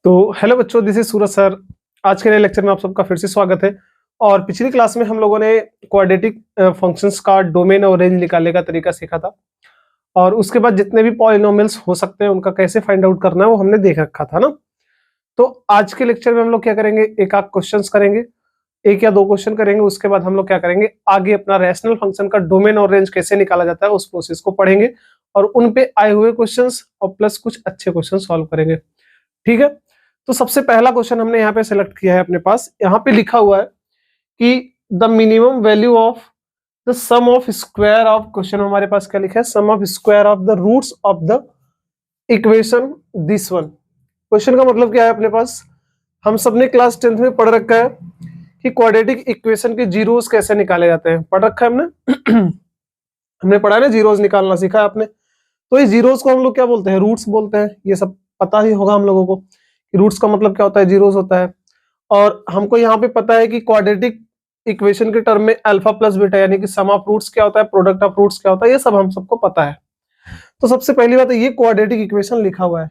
तो हेलो बच्चों, this is Suraj sir. आज के नए लेक्चर में आप सबका फिर से स्वागत है। और पिछली क्लास में हम लोगों ने क्वाड्रेटिक फंक्शंस का डोमेन और रेंज निकालने का तरीका सीखा था, और उसके बाद जितने भी पॉलिनोमियल्स हो सकते हैं उनका कैसे फाइंड आउट करना है वो हमने देख रखा था ना। तो आज के लेक्चर में हम लोग क्या करेंगे, एक आध क्वेश्चन करेंगे, एक या दो क्वेश्चन करेंगे। उसके बाद हम लोग क्या करेंगे, आगे अपना रैशनल फंक्शन का डोमेन और रेंज कैसे निकाला जाता है उस प्रोसेस को पढ़ेंगे, और उन पे आए हुए क्वेश्चंस और प्लस कुछ अच्छे क्वेश्चन सॉल्व करेंगे। ठीक है, तो सबसे पहला क्वेश्चन हमने यहाँ पे सिलेक्ट किया है अपने पास। यहाँ पे लिखा हुआ है कि the minimum value of the sum of square of, question हमारे पास क्या लिखा है, sum of square of the roots of the equation this one. Question का मतलब क्या है अपने पास, हम सबने क्लास 10th में पढ़ रखा है कि क्वाड्रेटिक इक्वेशन के जीरोस कैसे निकाले जाते हैं। पढ़ रखा है हमने हमने पढ़ा है ना, जीरोस निकालना सीखा है आपने। तो इस जीरोस को हम लोग क्या बोलते हैं, रूट्स बोलते हैं। ये सब पता ही होगा हम लोगों को कि रूट्स का मतलब क्या होता है, जीरोस होता है। और हमको यहाँ पे पता है कि क्वाड्रेटिक इक्वेशन के टर्म में अल्फा प्लस बीटा यानी कि सम ऑफ रूट्स क्या होता है, प्रोडक्ट ऑफ रूट्स क्या होता है, ये सब हम सबको पता है। तो सबसे पहली बात है, ये क्वाड्रेटिक इक्वेशन लिखा हुआ है।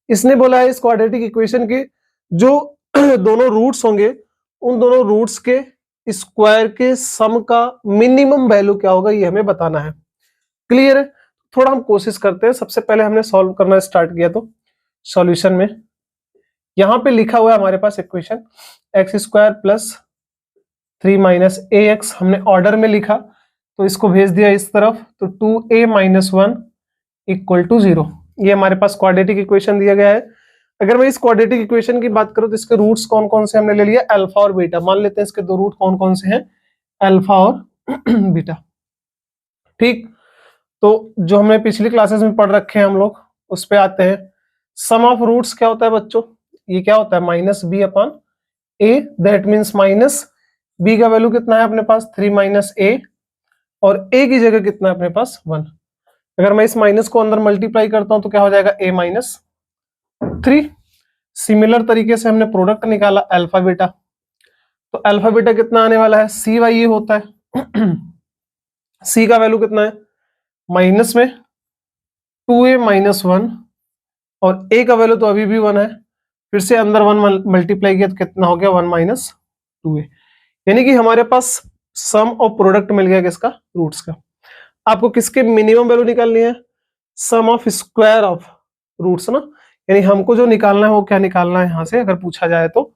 इसने बोला है इस क्वाड्रेटिक इक्वेशन के जो दोनों रूट्स होंगे उन दोनों रूट्स के स्क्वायर के सम का मिनिमम वैल्यू क्या होगा, ये हमें बताना है। क्लियर है? थोड़ा हम कोशिश करते हैं। सबसे पहले हमने सॉल्व करना स्टार्ट किया, तो सॉल्यूशन में यहां पे लिखा हुआ है हमारे पास equation X square plus 3 minus A X, हमने ऑर्डर में लिखा तो इसको भेज दिया इस तरफ, तो 2a माइनस 1 इक्वल टू 0। ये हमारे पास क्वाड्रेटिक इक्वेशन दिया गया है। अगर मैं इस क्वाड्रेटिक इक्वेशन की बात करूं तो इसके रूट्स कौन कौन से हमने ले लिया, अल्फा और बीटा। मान लेते हैं इसके दो रूट कौन कौन से हैं, अल्फा और बीटा। ठीक, तो जो हमने पिछली क्लासेस में पढ़ रखे हैं हम लोग उस पे आते हैं। सम ऑफ रूट्स क्या होता है बच्चों, ये क्या होता है, minus B upon A. That means minus B का वैल्यू कितना है अपने पास, 3 माइनस ए, और ए की जगह कितना है अपने पास 1। अगर मैं इस माइनस को अंदर मल्टीप्लाई करता हूं तो क्या हो जाएगा, ए माइनस 3। सिमिलर तरीके से हमने प्रोडक्ट निकाला अल्फा बीटा, तो अल्फा बीटा कितना आने वाला है, सी वाई ये होता है सी का वैल्यू कितना है, माइनस में 2a माइनस 1, और a का वैल्यू तो अभी भी 1 है। फिर से अंदर 1 मल्टीप्लाई किया तो कितना हो गया, 1 माइनस 2a। यानी कि हमारे पास सम और प्रोडक्ट मिल गया किसका, रूट्स का। आपको किसके मिनिमम वैल्यू निकालनी है, sum of square of roots ना। यानी हमको जो निकालना है वो क्या निकालना है, यहां से अगर पूछा जाए तो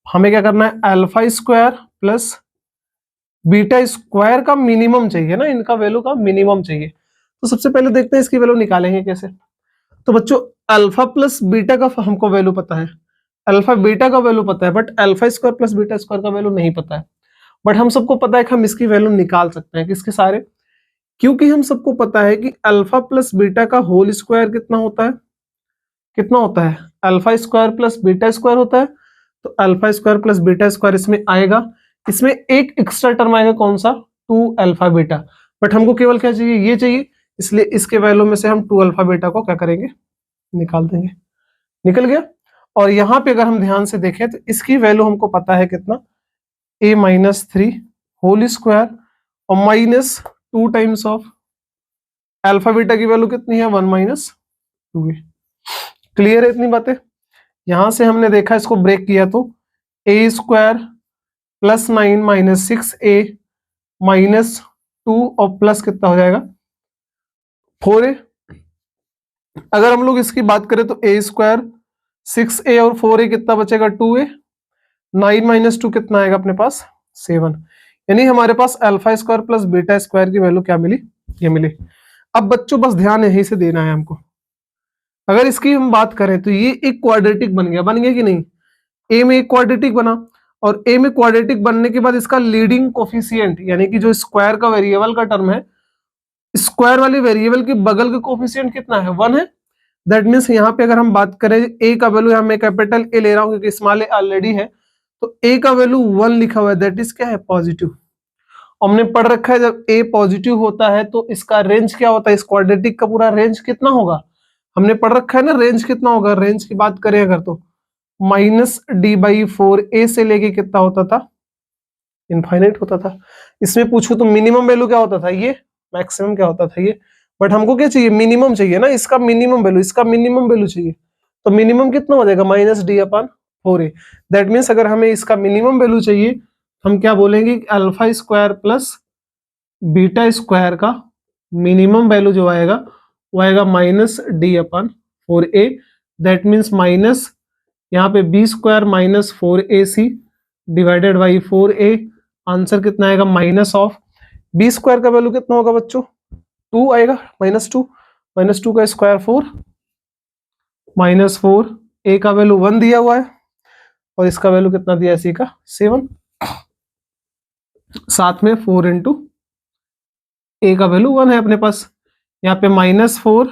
हमें क्या करना है, alpha square plus beta square का मिनिमम चाहिए ना, इनका वैल्यू का मिनिमम चाहिए। तो सबसे पहले देखते हैं इसकी वैल्यू निकालेंगे कैसे। तो बच्चों अल्फा प्लस बीटा का हमको वैल्यू पता है, अल्फा बीटा का वैल्यू पता है, but alpha square plus beta square का वैल्यू नहीं पता है। बट हम सबको पता है कि हम इसकी वैल्यू निकाल सकते हैं, किसके सारे, क्योंकि हम सबको पता है कि अल्फा प्लस बीटा का होल स्क्वायर कितना होता है, कितना होता है, alpha square plus beta square होता है। तो alpha square plus beta square इसमें आएगा, इसमें एक एक्स्ट्रा टर्म आएगा कौन सा, 2 अल्फा बीटा। बट हमको केवल क्या चाहिए, ये चाहिए, इसलिए इसके वैल्यू में से हम 2 अल्फा बीटा को क्या करेंगे, निकाल देंगे। निकल गया। और यहां पे अगर हम ध्यान से देखें तो इसकी वैल्यू हमको पता है कितना, a माइनस 3 होल स्क्वायर और minus 2 times of alpha beta की वैल्यू कितनी है, 1 माइनस 2a। क्लियर है इतनी बातें। यहां से हमने देखा, इसको ब्रेक किया तो a square plus 9 minus 6a minus 2 और प्लस कितना हो जाएगा 4a। अगर हम लोग इसकी बात करें तो a स्क्वायर 6a और 4a कितना बचेगा, 2a। 9 माइनस 2 कितना आएगा अपने पास, 7। यानी हमारे पास alpha square plus beta square की वैल्यू क्या मिली, ये मिली। अब बच्चों बस ध्यान यहीं से देना है हमको। अगर इसकी हम बात करें तो ये एक क्वाड्रेटिक बन गया कि नहीं, ए में एक क्वाड्रेटिक बना, और ए में क्वाड्रेटिक बनने के बाद इसका लीडिंग कोफिशिएंट यानी कि जो स्क्वायर का वेरिएबल का टर्म है, स्क्वायर वाले वेरिएबल के बगल का कोफिशिएंट कितना है, 1 है। दैट मीन्स यहाँ पे अगर हम बात करें ए का वैल्यू, यहाँ मैं कैपिटल ए ले रहा हूँ क्योंकि स्मॉल ए ऑलरेडी है, तो ए का वैल्यू 1 लिखा हुआ है, दैट इज क्या है, पॉजिटिव। हमने पढ़ रखा है जब ए पॉजिटिव होता है तो इसका रेंज क्या होता है, इस क्वाड्रेटिक का पूरा रेंज कितना होगा, हमने पढ़ रखा है ना, रेंज कितना होगा। रेंज की बात करें अगर तो माइनस d/4 ए से लेके कितना होता था, इनफाइनाइट होता था। इसमें पूछूं तो मिनिमम वैल्यू क्या होता था, ये मैक्सिमम क्या होता था, ये। बट हमको क्या चाहिए, मिनिमम चाहिए ना, इसका मिनिमम वैल्यू, इसका मिनिमम वैल्यू चाहिए। तो मिनिमम कितना हो जाएगा minus D upon 4a। That means अगर हमें इसका मिनिमम वैल्यू चाहिए हम क्या बोलेंगे कि alpha square plus beta square का मिनिमम वैल्यू जो आएगा वो आएगा minus D upon 4a। That means minus यहाँ पे B square minus 4ac divided by 4a। Answer कितना आएगा माइनस ऑफ बी स्क्वायर का वैल्यू कितना होगा बच्चों 2 आएगा, माइनस टू का स्क्वायर 4 माइनस 4 ए का वैल्यू 1 दिया हुआ है और इसका वैल्यू कितना दिया है सी का 7, साथ में 4 इंटू ए का वैल्यू 1 है अपने पास। यहाँ पे माइनस 4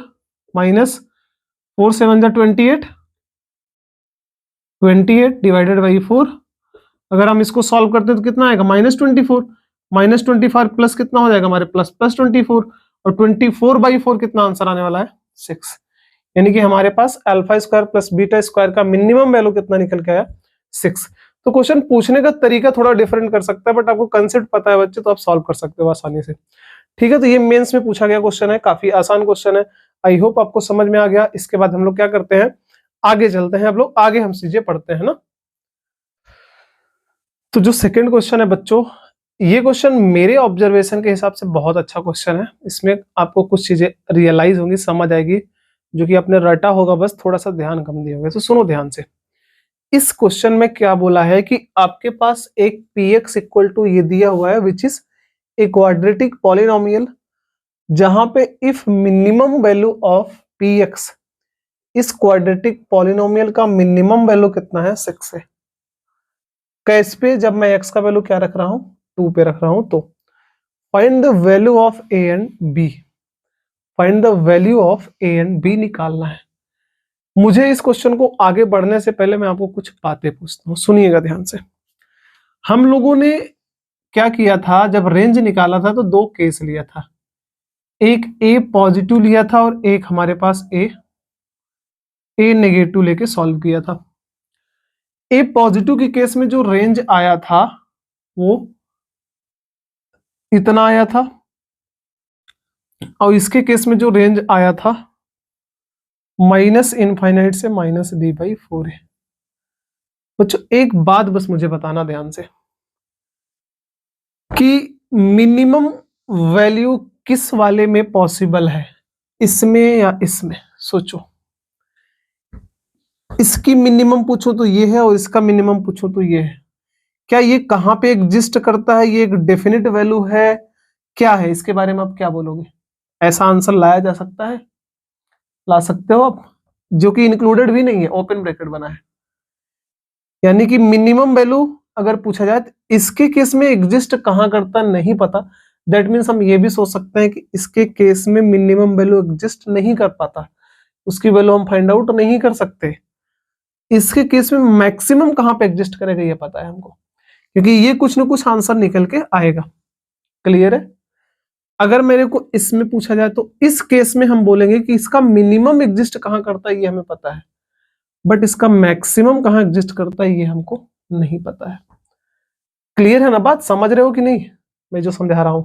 7 जा 28 डिवाइडेड बाई 4। अगर हम इसको सॉल्व करते हैं तो कितना आएगा माइनस 24 प्लस कितना हो जाएगा हमारे प्लस 24 और 24/4 कितना आंसर आने वाला है 6। यानी कि हमारे पास alpha square plus beta square का मिनिमम वैल्यू कितना निकल के आया 6। तो क्वेश्चन पूछने का तरीका थोड़ा डिफरेंट कर सकता है बट आपको कंसेप्ट पता है बच्चे तो आप सॉल्व कर सकते हो आसानी से। ठीक है, तो ये मेंस में पूछा गया क्वेश्चन है, काफी आसान क्वेश्चन है। आई होप आपको समझ में आ गया। इसके बाद हम लोग क्या करते हैं आगे चलते हैं, अब लोग आगे हम चीजें पढ़ते हैं ना। तो जो सेकंड क्वेश्चन है बच्चों, ये क्वेश्चन मेरे ऑब्जर्वेशन के हिसाब से बहुत अच्छा क्वेश्चन है। इसमें आपको कुछ चीजें रियलाइज होंगी, समझ आएगी, जो कि आपने रटा होगा, बस थोड़ा सा ध्यान कम दिया होगा। तो सुनो ध्यान से। इस क्वेश्चन में क्या बोला है कि आपके पास एक px इक्वल टू ये दिया हुआ है which is a quadratic polynomial, जहां पे if minimum value of px, इस क्वाड्रेटिक पॉलिनोमियल का मिनिमम वैल्यू कितना है 6 है। कैस पे जब मैं x का वैल्यू क्या रख रहा हूं 2 पे रख रहा हूं, तो find the value of a and b, find the value of a and b निकालना है। मुझे इस क्वेश्चन को आगे बढ़ने से पहले मैं आपको कुछ बातें पूछता हूं, सुनिएगा ध्यान से। हम लोगों ने क्या किया था, जब रेंज निकाला था तो 2 केस लिया था, एक a पॉजिटिव लिया था और एक हमारे पास a नेगेटिव लेके सॉल्व किया था। ए पॉजिटिव के केस में जो रेंज आया था वो इतना आया था और इसके केस में जो रेंज आया था माइनस इनफाइनाइट से माइनस d/4 है। बच्चों एक बात बस मुझे बताना ध्यान से कि मिनिमम वैल्यू किस वाले में पॉसिबल है, इसमें या इसमें। सोचो, इसकी मिनिमम पूछो तो ये है और इसका मिनिमम पूछो तो ये है। क्या ये कहां पे एग्जिस्ट करता है, ये एक डेफिनेट वैल्यू है, क्या है, इसके बारे में आप क्या बोलोगे? ऐसा आंसर लाया जा सकता है? ला सकते हो आप, जो कि इंक्लूडेड भी नहीं है, ओपन ब्रैकेट बना है। यानी कि मिनिमम वैल्यू अगर पूछा जाए तो इसके केस में एग्जिस्ट कहां करता नहीं पता। दैट मीन्स हम ये भी सोच सकते हैं कि इसके केस में मिनिमम वैल्यू एग्जिस्ट नहीं कर पाता, उसकी वैल्यू हम फाइंड आउट नहीं कर सकते। इसके केस में मैक्सिमम कहां पे एग्जिस्ट करेगा ये पता है हमको, क्योंकि ये कुछ ना कुछ आंसर निकल के आएगा। क्लियर है? अगर मेरे को इसमें पूछा जाए तो इस केस में हम बोलेंगे कि इसका मिनिमम एग्जिस्ट कहां करता है ये हमें पता है, बट इसका मैक्सिमम कहां एग्जिस्ट करता है ये हमको नहीं पता है। क्लियर है ना बात? समझ रहे हो कि नहीं मैं जो समझा रहा हूं?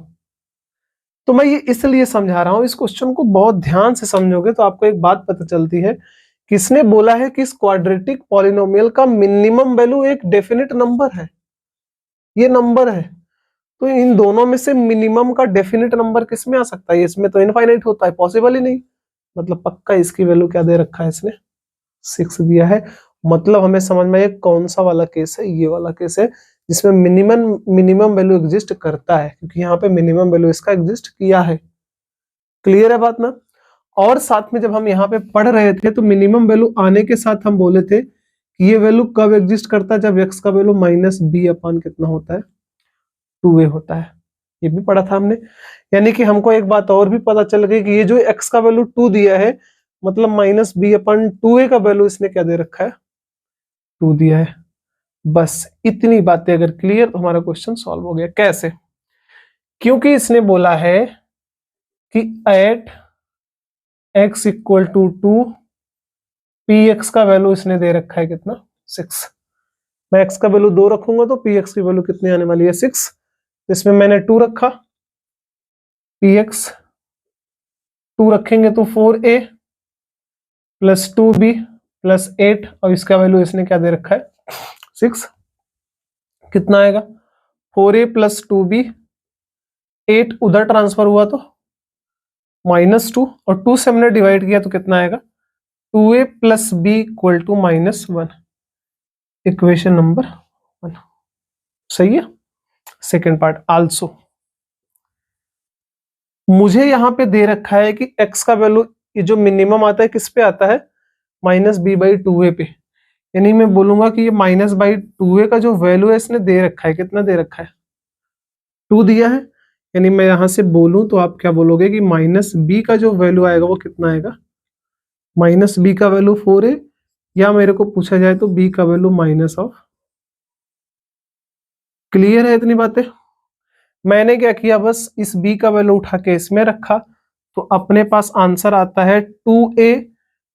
तो मैं ये इसलिए समझा रहा हूं, इस क्वेश्चन को बहुत ध्यान से समझोगे तो आपको एक बात पता चलती है। किसने बोला है कि इस क्वाड्रेटिक पॉलिनोमियल का मिनिमम वैल्यू एक डेफिनेट नंबर है, ये नंबर है। तो इन दोनों में से मिनिमम का डेफिनेट नंबर किस में आ सकता है? इसमें तो इनफाइनाइट होता है, पॉसिबल ही नहीं। मतलब पक्का इसकी वैल्यू क्या दे रखा है इसने 6 दिया है। मतलब हमें समझ में आया कौन सा वाला केस है, ये वाला केस है जिसमें मिनिमम वैल्यू एग्जिस्ट करता है, क्योंकि यहाँ पे मिनिमम वैल्यू इसका एग्जिस्ट किया है। क्लियर है बात ना? और साथ में जब हम यहाँ पे पढ़ रहे थे तो मिनिमम वैल्यू आने के साथ हम बोले थे कि ये वैल्यू कब एग्जिस्ट करता है, जब x का वैल्यू माइनस बी अपन कितना होता है 2a होता है। ये भी पढ़ा था हमने। यानी कि हमको एक बात और भी पता चल गई कि ये जो x का वैल्यू 2 दिया है, मतलब माइनस बी अपन 2a का वैल्यू इसने क्या दे रखा है 2 दिया है। बस इतनी बातें अगर क्लियर तो हमारा क्वेश्चन सॉल्व हो गया। कैसे? क्योंकि इसने बोला है कि at x equal to 2 px का वैल्यू इसने दे रखा है कितना 6। मैं x का वैल्यू 2 रखूंगा तो px की वैल्यू कितनी आने वाली है 6। इसमें मैंने 2 रखा, px 2 रखेंगे तो 4a प्लस 2b प्लस 8 और इसका वैल्यू इसने क्या दे रखा है 6, कितना आएगा 4a प्लस 2b, 8 उधर ट्रांसफर हुआ तो -2 और 2 से हमने डिवाइड किया तो कितना आएगा 2a plus b equal to -1, equation number 1। सही है। सेकेंड पार्ट आल्सो, मुझे यहां पे दे रखा है कि x का वैल्यू ये जो मिनिमम आता है किस पे आता है -b/2a पे, यानी मैं बोलूंगा कि ये -/2a का जो वैल्यू है इसने दे रखा है, कितना दे रखा है 2 दिया है, यानी मैं यहां से बोलूं तो आप क्या बोलोगे कि -b का जो वैल्यू आएगा वो कितना आएगा -b का वैल्यू 4a, या मेरे को पूछा जाए तो b का वैल्यू -ऑफ। क्लियर है इतनी बातें। मैंने क्या किया बस इस b का वैल्यू उठा के इसमें रखा तो अपने पास आंसर आता है 2a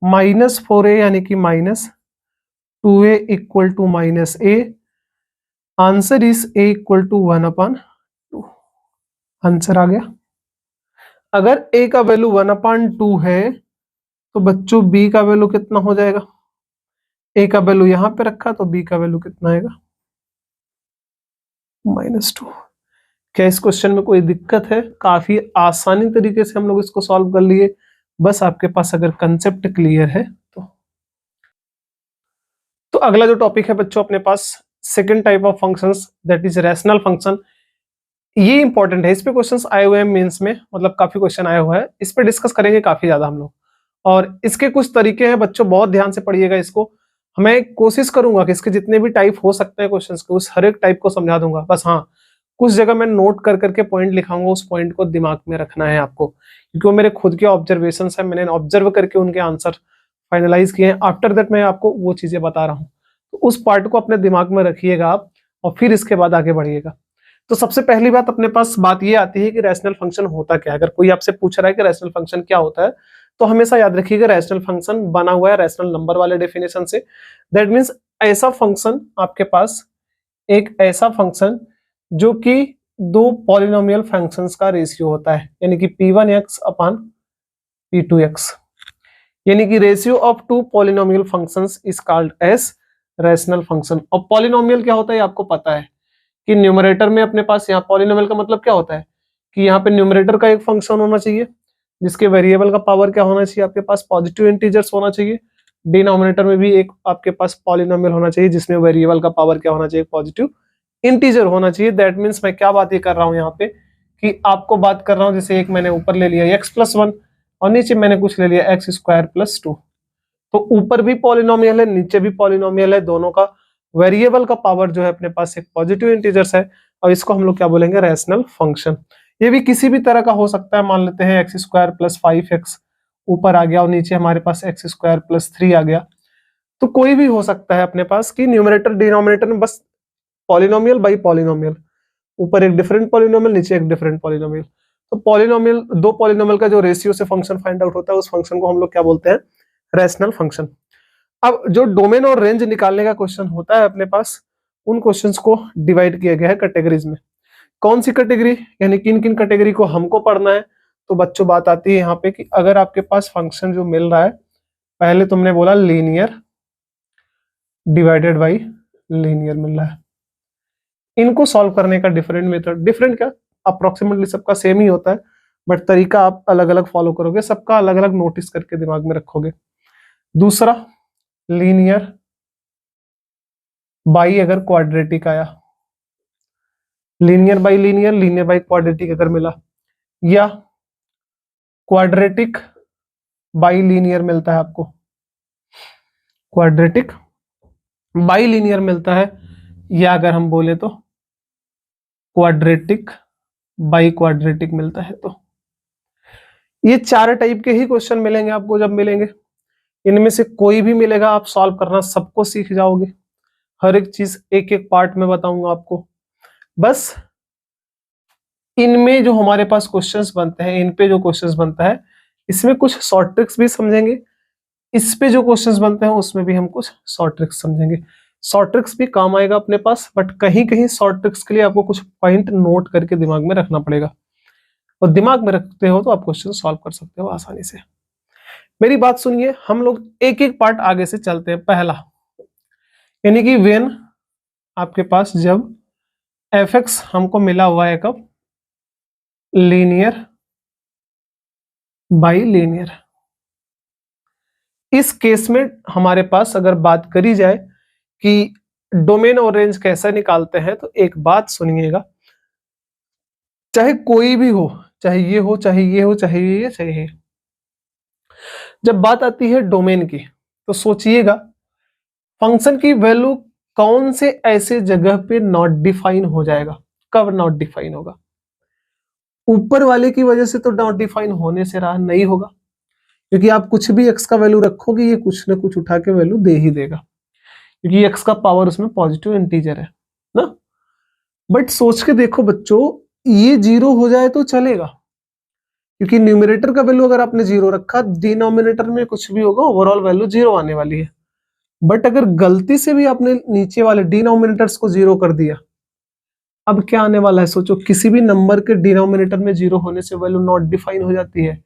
माइनस 4a यानी कि -2a equal to -a, answer is a equal to 1/2। Answer आ गया। अगर a का वैल्यू 1/2 है तो बच्चों b का वैल्यू कितना हो जाएगा, a का वैल्यू यहां पे रखा तो b का वैल्यू कितना आएगा -2। क्या इस क्वेश्चन में कोई दिक्कत है? काफी आसानी तरीके से हम लोग इसको सॉल्व कर लिए, बस आपके पास अगर कंसेप्ट क्लियर है तो अगला जो टॉपिक है बच्चों अपने पास second type of functions, that is rational function. ये इंपॉर्टेंट है, इस पे क्वेश्चंस आए हुए हैं मेंस में, मतलब काफी क्वेश्चन आए हुए हैं, इस पे डिस्कस करेंगे काफी ज्यादा हम लोग। और इसके कुछ तरीके हैं बच्चों, बहुत ध्यान से पढ़िएगा इसको। मैं कोशिश करूंगा कि इसके जितने भी टाइप हो सकते हैं क्वेश्चंस के, उस हर एक टाइप को समझा दूंगा। बस हाँ, कुछ जगह मैं नोट कर करके पॉइंट लिखाऊंगा, उस पॉइंट को दिमाग में रखना है आपको, क्योंकि वो मेरे खुद के ऑब्जर्वेशन है, मैंने ऑब्जर्व करके उनके आंसर फाइनलाइज किए हैं। आफ्टर दैट मैं आपको वो चीजें बता रहा हूँ, तो उस पार्ट को अपने दिमाग में रखिएगा आप, और फिर इसके बाद आगे बढ़िएगा। तो सबसे पहली बात अपने पास बात ये आती है कि रैशनल फंक्शन होता क्या है। अगर कोई आपसे पूछ रहा है कि रैशनल फंक्शन क्या होता है, तो हमेशा याद रखिएगा रैशनल फंक्शन बना हुआ है रैशनल नंबर वाले डेफिनेशन से। दैट मीन्स ऐसा फंक्शन आपके पास, एक ऐसा फंक्शन जो कि दो पॉलिनोमियल फंक्शंस का रेशियो होता है, यानी कि p1x अपॉन p2x, यानी कि ratio of two polynomial functions is called as rational function. और पॉलिनोमियल क्या होता है आपको पता है कि न्यूमरेटर में अपने पास, यहाँ पॉलिनोमियल का मतलब क्या होता है कि यहाँ पे न्यूमरेटर का एक फंक्शन होना चाहिए जिसके वेरिएबल का पावर क्या होना चाहिए आपके पास पॉजिटिव इंटीजर्स होना चाहिए, डिनोमिनेटर में भी एक आपके पास पॉलिनोमियल होना चाहिए जिसमें वेरिएबल का पावर क्या होना चाहिए पॉजिटिव इंटीजर होना चाहिए। दैट मीन्स मैं क्या बात ये कर रहा हूँ यहाँ पे कि आपको बात कर रहा हूँ, जैसे एक मैंने ऊपर ले लिया x+1 और नीचे मैंने कुछ ले लिया x² + 2, तो ऊपर भी पॉलिनोमियल है नीचे भी पॉलिनोमियल है, दोनों का वेरिएबल का पावर जो है अपने पास एक पॉजिटिव इंटीजर्स है, और इसको हम लोग क्या बोलेंगे रैशनल फंक्शन। ये भी किसी भी तरह का हो सकता है, मान लेते हैं x² + 5x ऊपर आ गया और नीचे हमारे पास x² + 3 आ गया, तो कोई भी हो सकता है अपने पास कि न्यूमरेटर डिनोमिनेटर में बस पॉलिनोमियल बाई पॉलिनोमियल, ऊपर एक डिफरेंट पॉलिनोमियल नीचे एक डिफरेंट पॉलिनोमियल। तो पॉलिनोमियल, दो पॉलिनोमियल का जो रेशियो से फंक्शन फाइंड आउट होता है उस फंक्शन को हम लोग क्या बोलते हैं रैशनल फंक्शन। अब जो डोमेन और रेंज निकालने का क्वेश्चन होता है अपने पास, उन क्वेश्चंस को डिवाइड किया गया है कैटेगरीज में। कौन सी कैटेगरी, यानी किन किन कैटेगरी को हमको पढ़ना है, तो बच्चों बात आती है यहाँ पे कि अगर आपके पास फंक्शन जो मिल रहा है, पहले तुमने बोला लीनियर डिवाइडेड बाई लीनियर मिल रहा है, इनको सॉल्व करने का डिफरेंट मेथड, डिफरेंट क्या अप्रोक्सीमेटली सबका सेम ही होता है, बट तरीका आप अलग अलग फॉलो करोगे, सबका अलग अलग नोटिस करके दिमाग में रखोगे। दूसरा लीनियर बाई अगर क्वाड्रेटिक आया, linear by linear, linear by quadratic अगर मिला, या क्वाड्रेटिक बाई लीनियर मिलता है आपको, क्वाड्रेटिक बाई लीनियर मिलता है, या अगर हम बोले तो क्वाड्रेटिक बाई क्वाड्रेटिक मिलता है, तो ये चार टाइप के ही क्वेश्चन मिलेंगे आपको। जब मिलेंगे इनमें से कोई भी मिलेगा आप सॉल्व करना सबको सीख जाओगे, हर एक चीज एक एक पार्ट में बताऊंगा आपको। बस इनमें जो हमारे पास क्वेश्चंस बनते हैं, इन पे जो क्वेश्चंस बनता है इसमें कुछ शॉर्ट ट्रिक्स भी समझेंगे, इस पे जो क्वेश्चंस बनते हैं उसमें भी हम कुछ शॉर्ट ट्रिक्स समझेंगे। शॉर्ट ट्रिक्स भी काम आएगा अपने पास, बट कहीं कहीं शॉर्ट ट्रिक्स के लिए आपको कुछ पॉइंट नोट करके दिमाग में रखना पड़ेगा, और दिमाग में रखते हो तो आप क्वेश्चन सॉल्व कर सकते हो आसानी से। मेरी बात सुनिए, हम लोग एक एक पार्ट आगे से चलते हैं। पहला यानी कि वेन आपके पास जब fx हमको मिला हुआ है कब, लीनियर बाई लीनियर। इस केस में हमारे पास अगर बात करी जाए कि डोमेन और रेंज कैसे निकालते हैं, तो एक बात सुनिएगा, चाहे कोई भी हो, चाहे ये हो, चाहे ये हो, चाहे ये, चाहे ये, जब बात आती है डोमेन की, तो सोचिएगा फंक्शन की वैल्यू कौन से ऐसे जगह पे नॉट डिफाइन हो जाएगा। कब नॉट डिफाइन होगा? ऊपर वाले की वजह से तो नॉट डिफाइन होने से रहा नहीं होगा, क्योंकि आप कुछ भी x का वैल्यू रखोगे ये कुछ ना कुछ उठा के वैल्यू दे ही देगा, क्योंकि x का पावर उसमें पॉजिटिव इंटीजर है ना। बट सोच के देखो बच्चों, ये जीरो हो जाए तो चलेगा, क्योंकि न्यूमरेटर का वैल्यू अगर आपने जीरो रखा, डिनोमिनेटर में कुछ भी होगा ओवरऑल वैल्यू जीरो आने वाली है। बट अगर गलती से भी आपने नीचे वाले डिनोमिनेटर्स को जीरो कर दिया, अब क्या आने वाला है सोचो। किसी भी नंबर के डिनोमिनेटर में जीरो होने से वैल्यू नॉट डिफाइन हो जाती है।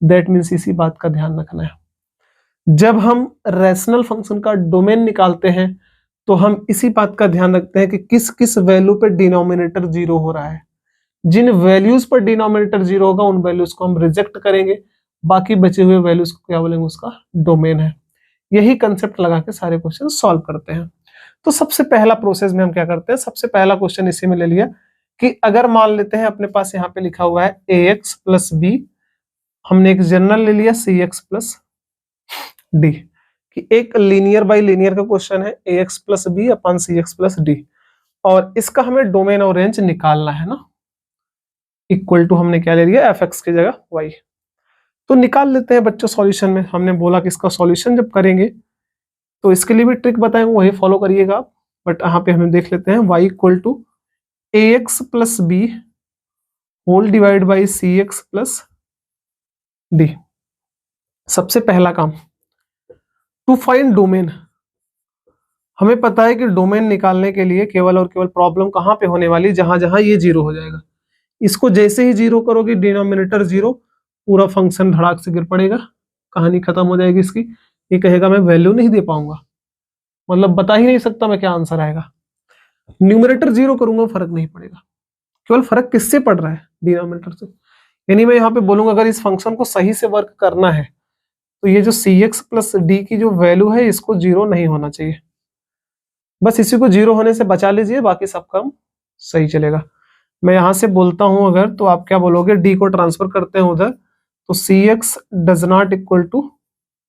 दैट मीन्स इसी बात का ध्यान रखना है। जब हम रैशनल फंक्शन का डोमेन निकालते हैं तो हम इसी बात का ध्यान रखते हैं कि किस किस वैल्यू पे डिनोमिनेटर जीरो हो रहा है। जिन वैल्यूज पर डिनोमिनेटर जीरो होगा उन वैल्यूज को हम रिजेक्ट करेंगे, बाकी बचे हुए वैल्यूज को क्या बोलेंगे, उसका डोमेन है। यही कंसेप्ट लगा के सारे क्वेश्चन सॉल्व करते हैं। तो सबसे पहला प्रोसेस में हम क्या करते हैं, सबसे पहला क्वेश्चन इसी में ले लिया कि अगर मान लेते हैं अपने पास यहाँ पे लिखा हुआ है ax प्लस बी, हमने एक जनरल ले लिया cx प्लस डी, कि एक लीनियर बाई लीनियर का क्वेश्चन है ax प्लस बी अपन cx प्लस डी, और इसका हमें डोमेन और रेंज निकालना है ना। इक्वल टू हमने क्या ले लिया, fx की जगह y। तो निकाल लेते हैं बच्चों सॉल्यूशन में। हमने बोला कि इसका सॉल्यूशन जब करेंगे तो इसके लिए भी ट्रिक बताएंगे, वही फॉलो करिएगा आप। बट यहाँ पे हम देख लेते हैं y equal to ax plus B whole divide by cx plus D. सबसे पहला काम, टू फाइंड डोमेन। हमें पता है कि डोमेन निकालने के लिए केवल और केवल प्रॉब्लम कहाँ पे होने वाली, जहां जहां ये जीरो हो जाएगा। इसको जैसे ही जीरो करोगे, डिनोमिनेटर जीरो, पूरा फंक्शन धड़ाक से गिर पड़ेगा, कहानी खत्म हो जाएगी इसकी। ये कहेगा मैं वैल्यू नहीं दे पाऊंगा, मतलब बता ही नहीं सकता मैं क्या आंसर आएगा। न्यूमरेटर जीरो करूंगा फर्क नहीं पड़ेगा, केवल फर्क किससे पड़ रहा है, डिनोमिनेटर से। यानी मैं यहाँ पे बोलूंगा अगर इस फंक्शन को सही से वर्क करना है तो ये जो cx प्लस डी की जो वैल्यू है इसको जीरो नहीं होना चाहिए। बस इसी को जीरो होने से बचा लीजिए, बाकी सब काम सही चलेगा। मैं यहां से बोलता हूं अगर, तो आप क्या बोलोगे, डी को ट्रांसफर करते हैं उधर, तो cx does not equal to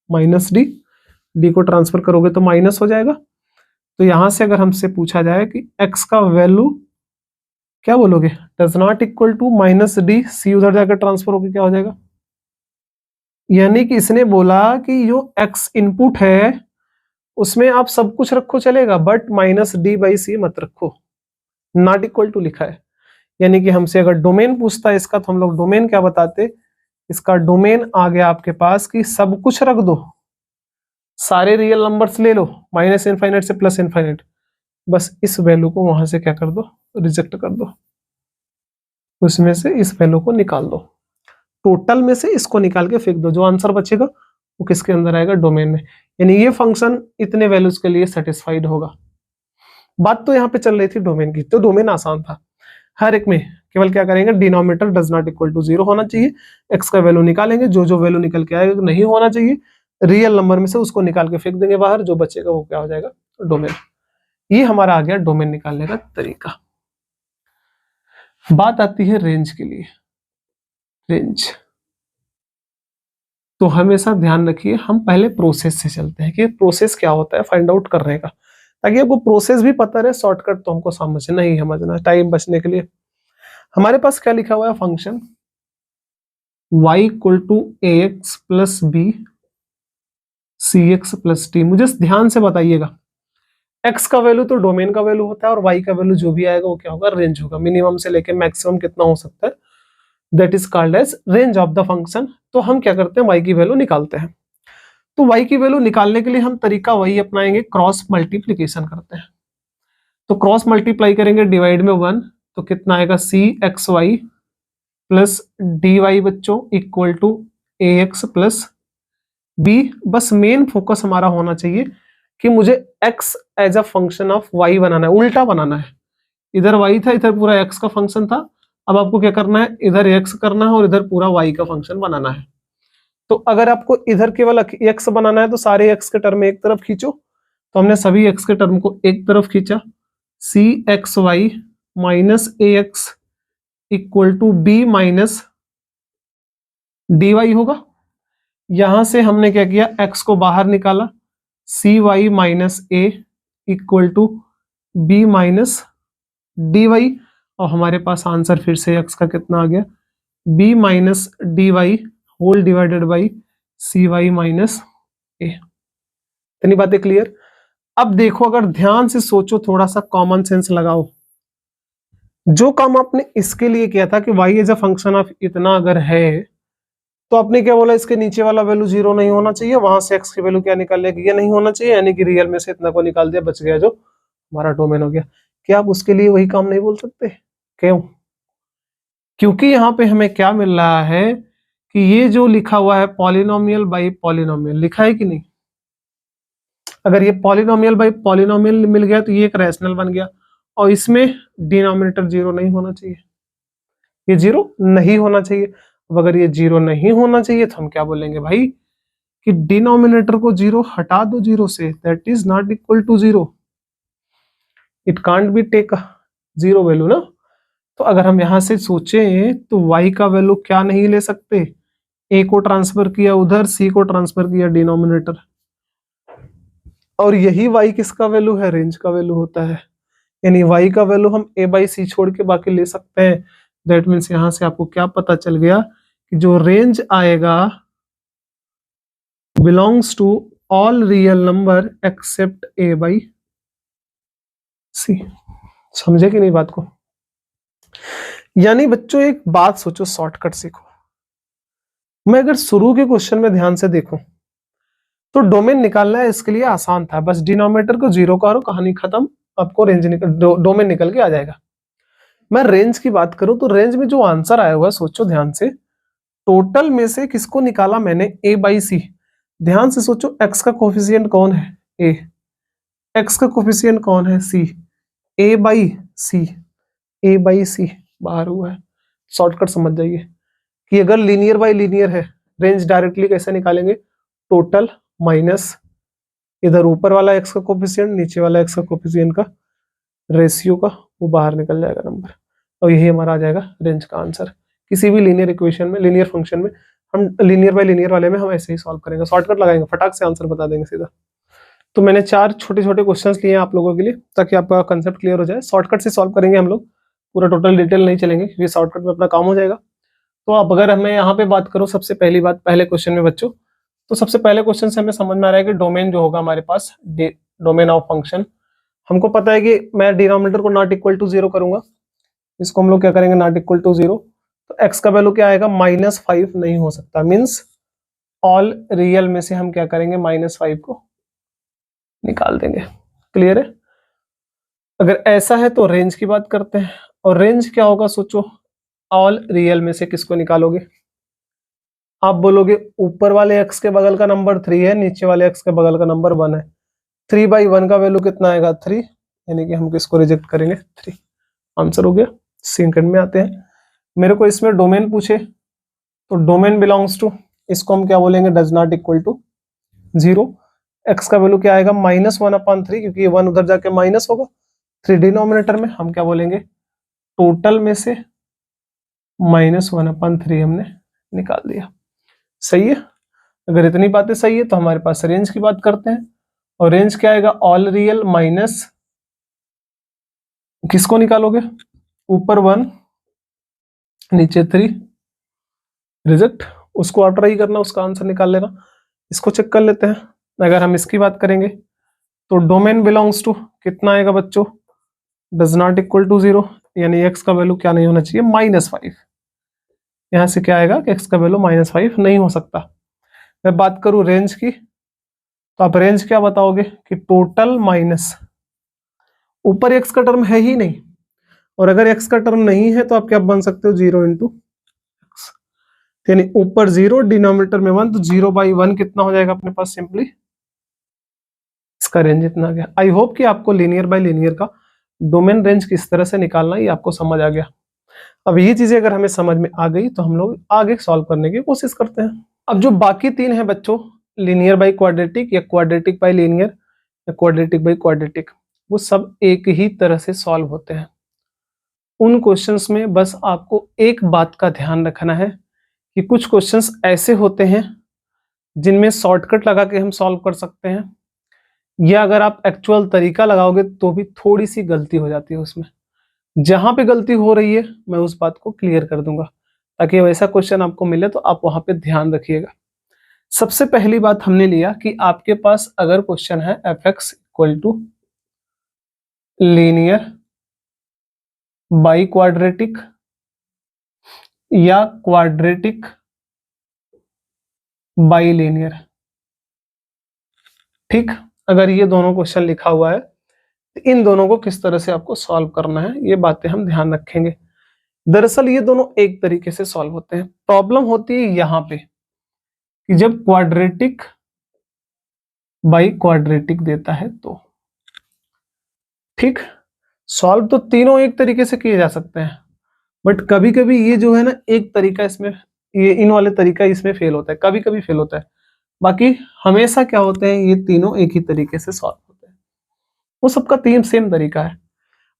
minus D. D को ट्रांसफर करोगे तो माइनस हो जाएगा। तो यहां से अगर हमसे पूछा जाए कि x का वैल्यू, क्या बोलोगे, does not equal to minus D, C उधर जाकर ट्रांसफर होकर क्या हो जाएगा। यानी कि इसने बोला कि जो x इनपुट है उसमें आप सब कुछ रखो चलेगा, बट माइनस डी बाई सी मत रखो, नॉट इक्वल टू लिखा है। यानी कि हमसे अगर डोमेन पूछता है इसका, तो हम लोग डोमेन क्या बताते, इसका डोमेन आ गया आपके पास कि सब कुछ रख दो, सारे रियल नंबर्स ले लो, माइनस इनफाइनाइट से प्लस इनफाइनाइट, बस इस वैल्यू को वहां से क्या कर दो, रिजेक्ट कर दो, उसमें से इस वैल्यू को निकाल दो, टोटल में से इसको निकाल के फेंक दो, जो आंसर बचेगा वो किसके अंदर आएगा, डोमेन में। यानी ये फंक्शन इतने वैल्यूज के लिए सेटिस्फाइड होगा। बात तो यहाँ पे चल रही थी डोमेन की, तो डोमेन आसान था। हर एक में केवल क्या करेंगे, denominator does not equal to zero होना चाहिए, एक्स का वैल्यू निकालेंगे, जो जो वैल्यू निकल के आएगा नहीं होना चाहिए, रियल नंबर में से उसको निकाल के फेंक देंगे बाहर, जो बचेगा वो क्या हो जाएगा, डोमेन। ये हमारा आ गया डोमेन निकालने का तरीका। बात आती है रेंज के लिए। रेंज तो हमेशा ध्यान रखिए, हम पहले प्रोसेस से चलते हैं कि प्रोसेस क्या होता है फाइंड आउट करने का, ताकि आपको प्रोसेस भी पता रहे, शॉर्टकट तो हमको समझना ही समझना, टाइम बचने के लिए। हमारे पास क्या लिखा हुआ है, function y equal to A X plus B C X plus T. मुझे ध्यान से बताइएगा, x का वैल्यू तो डोमेन का वैल्यू होता है, और y का वैल्यू जो भी आएगा वो क्या होगा, रेंज होगा। मिनिमम से लेके मैक्सिमम कितना हो सकता है, that is called as range of the function. तो हम क्या करते हैं, y की वैल्यू निकालते हैं। तो y की वैल्यू निकालने के लिए हम तरीका वही अपनाएंगे, क्रॉस मल्टीप्लीकेशन करते हैं। तो क्रॉस मल्टीप्लाई करेंगे, डिवाइड में 1, तो कितना आएगा, C X Y plus D Y बच्चों equal to A X plus B, बस मेन फोकस हमारा होना चाहिए कि मुझे x as a function of y बनाना है, उल्टा बनाना है। इधर y था, इधर पूरा x का फंक्शन था। अब आपको क्या करना है, इधर x करना है और इधर पूरा y का फंक्शन बनाना है। तो अगर आपको इधर केवल x बनाना है तो सारे x के टर्म एक तरफ खींचो। तो हमने सभी x के टर्म को एक तरफ खींचा। C X Y minus A X equal to B minus D Y होगा। यहां से हमने क्या किया, x को बाहर निकाला, C Y minus A equal to B minus D Y, और हमारे पास आंसर फिर से x का कितना आ गया, b minus D Y whole divided by C Y minus A. इतनी बातें क्लियर। अब देखो, अगर ध्यान से सोचो, थोड़ा सा कॉमन सेंस लगाओ। जो काम आपने इसके लिए किया था कि y as a function of इतना अगर है, तो आपने क्या बोला, इसके नीचे वाला वैल्यू 0 नहीं होना चाहिए, वहां से x की वैल्यू क्या निकाल लिया, ये नहीं होना चाहिए, यानी कि रियल में से इतना को निकाल दिया, बच गया जो हमारा डोमेन हो गया। क्या आप उसके लिए वही काम नहीं बोल सकते? क्यों? क्योंकि यहाँ पे हमें क्या मिल रहा है कि ये जो लिखा हुआ है पॉलिनोमियल बाई पॉलिनोमियल, लिखा है कि नहीं? अगर ये पॉलिनोमियल बाई पॉलिनोमियल मिल गया तो ये एक रैशनल बन गया, और इसमें डिनोमिनेटर 0 नहीं होना चाहिए, ये 0 नहीं होना चाहिए। अब अगर ये 0 नहीं होना चाहिए तो हम क्या बोलेंगे भाई, कि डिनोमिनेटर को 0 हटा दो 0 से, that is not equal to 0, it can't be take 0 value ना। तो अगर हम यहां से सोचें तो y का वैल्यू क्या नहीं ले सकते, a को ट्रांसफर किया उधर, c को ट्रांसफर किया डिनोमिनेटर, और यही y किसका वैल्यू है, रेंज का वैल्यू होता है। यानी y का वैल्यू हम a बाई सी छोड़ के बाकी ले सकते हैं। दैट मीन्स यहां से आपको क्या पता चल गया कि जो रेंज आएगा belongs to all real number except a by C. समझे कि नहीं बात को? यानी बच्चों एक बात सोचो, शॉर्टकट सीखो। मैं अगर शुरू के क्वेश्चन में ध्यान से देखूं तो डोमेन निकालना है, इसके लिए आसान था, बस डिनोमिनेटर को 0 करो, कहानी खत्म, आपको रेंज डोमेन निकल के आ जाएगा। मैं रेंज की बात करूं तो रेंज में जो आंसर आया हुआ है, सोचो ध्यान से, टोटल में से किसको निकाला मैंने, a बाई सी। ध्यान से सोचो, x का कोफिशिएंट कौन है, a, x का कोफिशिएंट कौन है, c, a by C, a by C बाहर हुआ है। शॉर्टकट समझ जाइए कि अगर लीनियर बाई लीनियर है, रेंज डायरेक्टली कैसे निकालेंगे, टोटल माइनस इधर ऊपर वाला x का कोफिशिएंट, नीचे वाला x का कोफिशिएंट का रेशियो का, वो बाहर निकल जाएगा नंबर, और यही हमारा आ जाएगा रेंज का आंसर। किसी भी लीनियर इक्वेशन में, लीनियर फंक्शन में, हम लीनियर बाय लीनियर वाले में हम ऐसे ही सॉल्व करेंगे, शॉर्टकट लगाएंगे, फटाक से आंसर बता देंगे सीधा। तो मैंने 4 छोटे छोटे क्वेश्चंस लिए हैं आप लोगों के लिए, ताकि आपका कंसेप्ट क्लियर हो जाए। शॉर्टकट से सॉल्व करेंगे हम लोग, पूरा टोटल डिटेल नहीं चलेंगे, क्योंकि शॉर्टकट में अपना काम हो जाएगा। तो अब अगर हमें यहाँ पे बात करूँ, सबसे पहली बात पहले क्वेश्चन में बच्चों, तो सबसे पहले क्वेश्चन से हमें समझ में आ रहा है कि डोमेन जो होगा हमारे पास, डोमेन ऑफ फंक्शन, हमको पता है कि मैं डिनोमिनेटर को नॉट इक्वल टू 0 करूंगा, इसको हम लोग क्या करेंगे, नॉट इक्वल टू 0। तो x का वैल्यू क्या आएगा, -5 नहीं हो सकता, मीन्स ऑल रियल में से हम क्या करेंगे, -5 को निकाल देंगे। क्लियर है? अगर ऐसा है तो रेंज की बात करते हैं, और रेंज क्या होगा, सोचो, ऑल रियल में से किसको निकालोगे, आप बोलोगे ऊपर वाले x के बगल का नंबर 3 है, नीचे वाले x के बगल का नंबर 1 है, 3/1 का वैल्यू कितना आएगा, 3, यानी कि हम किसको रिजेक्ट करेंगे, 3। आंसर हो गया। सेकंड में आते हैं, मेरे को इसमें डोमेन पूछे, तो डोमेन बिलोंग्स टू, इसको हम क्या बोलेंगे, does not equal to 0। x का वैल्यू क्या आएगा, -1/3, क्योंकि ये 1 उधर जाके माइनस होगा। 3 डिनोमिनेटर में हम क्या बोलेंगे, टोटल में से -1/3 हमने निकाल दिया। सही है? अगर इतनी बातें सही है तो हमारे पास रेंज की बात करते हैं, और रेंज क्या आएगा, ऑल रियल माइनस किसको निकालोगे, ऊपर 1 नीचे 3, रिजेक्ट, उसको आप ट्राई करना, उसका आंसर निकाल लेना। इसको चेक कर लेते हैं, अगर हम इसकी बात करेंगे तो डोमेन बिलोंग्स टू कितना आएगा बच्चों, डज नॉट इक्वल टू 0, यानी x का वैल्यू क्या नहीं होना चाहिए, -5। यहां से क्या आएगा कि x का वैल्यू -5 नहीं हो सकता। मैं बात करूं रेंज की, तो आप रेंज क्या बताओगे कि टोटल माइनस, ऊपर x का टर्म है ही नहीं, और अगर x का टर्म नहीं है तो आप क्या बन सकते हो, 0 × x। यानी ऊपर 0, डिनोमिनेटर में 1, तो 0/1 कितना हो जाएगा अपने पास सिंपली, इसका रेंज इतना आ गया। आई होप कि आपको लीनियर बाय लीनियर का डोमेन रेंज किस तरह से निकालना है ये आपको समझ आ गया। अब ये चीजें अगर हमें समझ में आ गई तो हम लोग आगे सॉल्व करने की कोशिश करते हैं। अब जो बाकी 3 है बच्चों, लीनियर बाय क्वाड्रेटिक या क्वाड्रेटिक बाय लीनियर या क्वाड्रेटिक बाय क्वाड्रेटिक, वो सब एक ही तरह से सॉल्व होते हैं। उन क्वेश्चंस में बस आपको एक बात का ध्यान रखना है कि कुछ क्वेश्चंस ऐसे होते हैं जिनमें शॉर्टकट लगा के हम सॉल्व कर सकते हैं, या अगर आप एक्चुअल तरीका लगाओगे तो भी थोड़ी सी गलती हो जाती है उसमें। जहां पे गलती हो रही है मैं उस बात को क्लियर कर दूंगा, ताकि वैसा क्वेश्चन आपको मिले तो आप वहां पे ध्यान रखिएगा। सबसे पहली बात हमने लिया कि आपके पास अगर क्वेश्चन है f(x) equal to linear by quadratic या क्वाड्रेटिक बाई लीनियर, ठीक, अगर ये दोनों क्वेश्चन लिखा हुआ है तो इन दोनों को किस तरह से आपको सॉल्व करना है ये बातें हम ध्यान रखेंगे। दरअसल ये दोनों एक तरीके से सॉल्व होते हैं। प्रॉब्लम होती है यहां पे कि जब क्वाड्रेटिक बाई क्वाड्रेटिक देता है तो, ठीक, सॉल्व तो तीनों एक तरीके से किए जा सकते हैं, बट कभी कभी ये जो है ना एक तरीका इसमें, ये इन वाले तरीका इसमें फेल होता है, कभी कभी फेल होता है। बाकी हमेशा क्या होते हैं, ये तीनों एक ही तरीके से सॉल्व होते हैं, वो सबका तीन सेम तरीका है।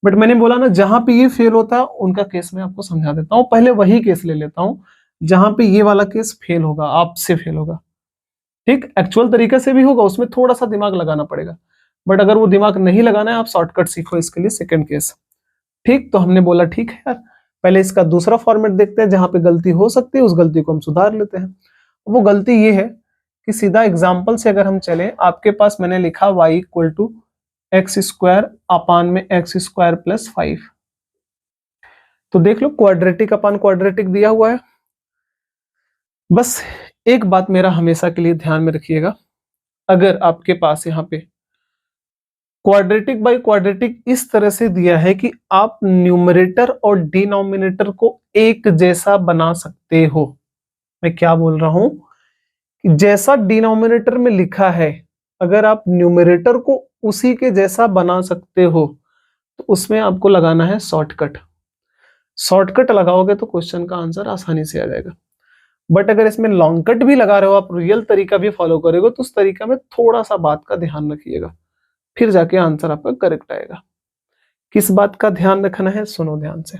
बट मैंने बोला ना जहां पे ये फेल होता है उनका केस मैं आपको समझा देता हूँ। पहले वही केस ले लेता हूँ जहां पे ये वाला केस फेल होगा, आपसे फेल होगा, ठीक। एक्चुअल तरीके से भी होगा, उसमें थोड़ा सा दिमाग लगाना पड़ेगा, बट अगर वो दिमाग नहीं लगाना है आप शॉर्टकट सीखो इसके लिए, सेकंड केस, ठीक। तो हमने बोला ठीक है यार, पहले इसका दूसरा फॉर्मेट देखते हैं जहां पे गलती हो सकती है, उस गलती को हम सुधार लेते हैं। वो गलती ये है कि सीधा एग्जाम्पल से अगर हम चले, आपके पास मैंने लिखा y इक्वल टू x² अपान में x² प्लस 5, तो देख लो क्वाड्रेटिक अपान क्वाड्रेटिक दिया हुआ है। बस एक बात मेरा हमेशा के लिए ध्यान में रखिएगा, अगर आपके पास यहाँ पे क्वाड्रेटिक बाय क्वाड्रेटिक इस तरह से दिया है कि आप न्यूमरेटर और डिनोमिनेटर को एक जैसा बना सकते हो, मैं क्या बोल रहा हूं कि जैसा डिनोमिनेटर में लिखा है अगर आप न्यूमरेटर को उसी के जैसा बना सकते हो तो उसमें आपको लगाना है शॉर्टकट। शॉर्टकट लगाओगे तो क्वेश्चन का आंसर आसानी से आ जाएगा। बट अगर इसमें लॉन्ग कट भी लगा रहे हो, आप रियल तरीका भी फॉलो करोगे तो उस तरीका में थोड़ा सा बात का ध्यान रखिएगा, फिर जाके आंसर आपका करेक्ट आएगा। किस बात का ध्यान रखना है, सुनो ध्यान से।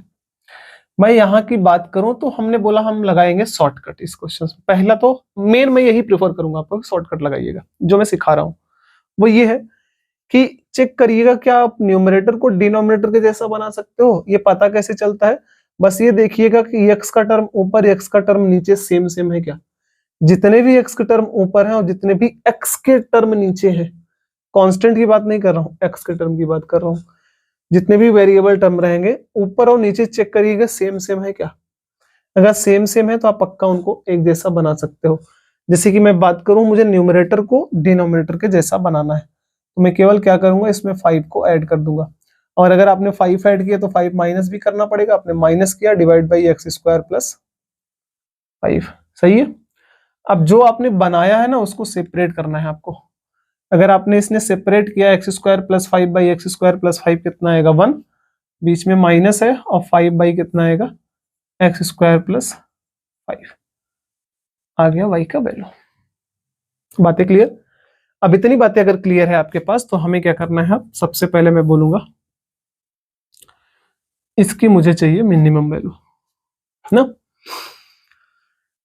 मैं यहाँ की बात करूं तो हमने बोला हम लगाएंगे शॉर्टकट इस क्वेश्चन में। पहला तो मेन मैं यही प्रेफर करूंगा आपको, शॉर्टकट लगाइएगा। जो मैं सिखा रहा हूं वो ये है कि चेक करिएगा क्या आप न्यूमरेटर को डिनोमिनेटर के जैसा बना सकते हो। ये पता कैसे चलता है, बस ये देखिएगा कि x का टर्म ऊपर x का टर्म नीचे सेम सेम है क्या। जितने भी x के टर्म ऊपर हैं और जितने भी x के टर्म नीचे हैं, कांस्टेंट की बात नहीं कर रहा हूँ, x के टर्म की बात कर रहा हूँ, जितने भी वेरिएबल टर्म रहेंगे ऊपर और नीचे चेक करिएगा सेम सेम है क्या। अगर सेम सेम है तो आप पक्का उनको एक जैसा बना सकते हो। जैसे कि मैं बात करूं, मुझे न्यूमरेटर को डिनोमिनेटर के जैसा बनाना है तो मैं केवल क्या करूंगा, इसमें 5 को ऐड कर दूंगा। और अगर आपने 5 ऐड किया तो 5 माइनस भी करना पड़ेगा, आपने माइनस किया, डिवाइड बाई x² प्लस 5, सही है। अब जो आपने बनाया है ना उसको सेपरेट करना है आपको। अगर आपने इसने सेपरेट किया x² plus 5 by x² plus 5 कितना आएगा 1, बीच में माइनस है, और 5 बाई कितना आएगा x² प्लस 5, आ गया y का वैल्यू। बातें क्लियर। अब इतनी बातें अगर क्लियर है आपके पास तो हमें क्या करना है, सबसे पहले मैं बोलूंगा इसकी मुझे चाहिए मिनिमम वैल्यू ना।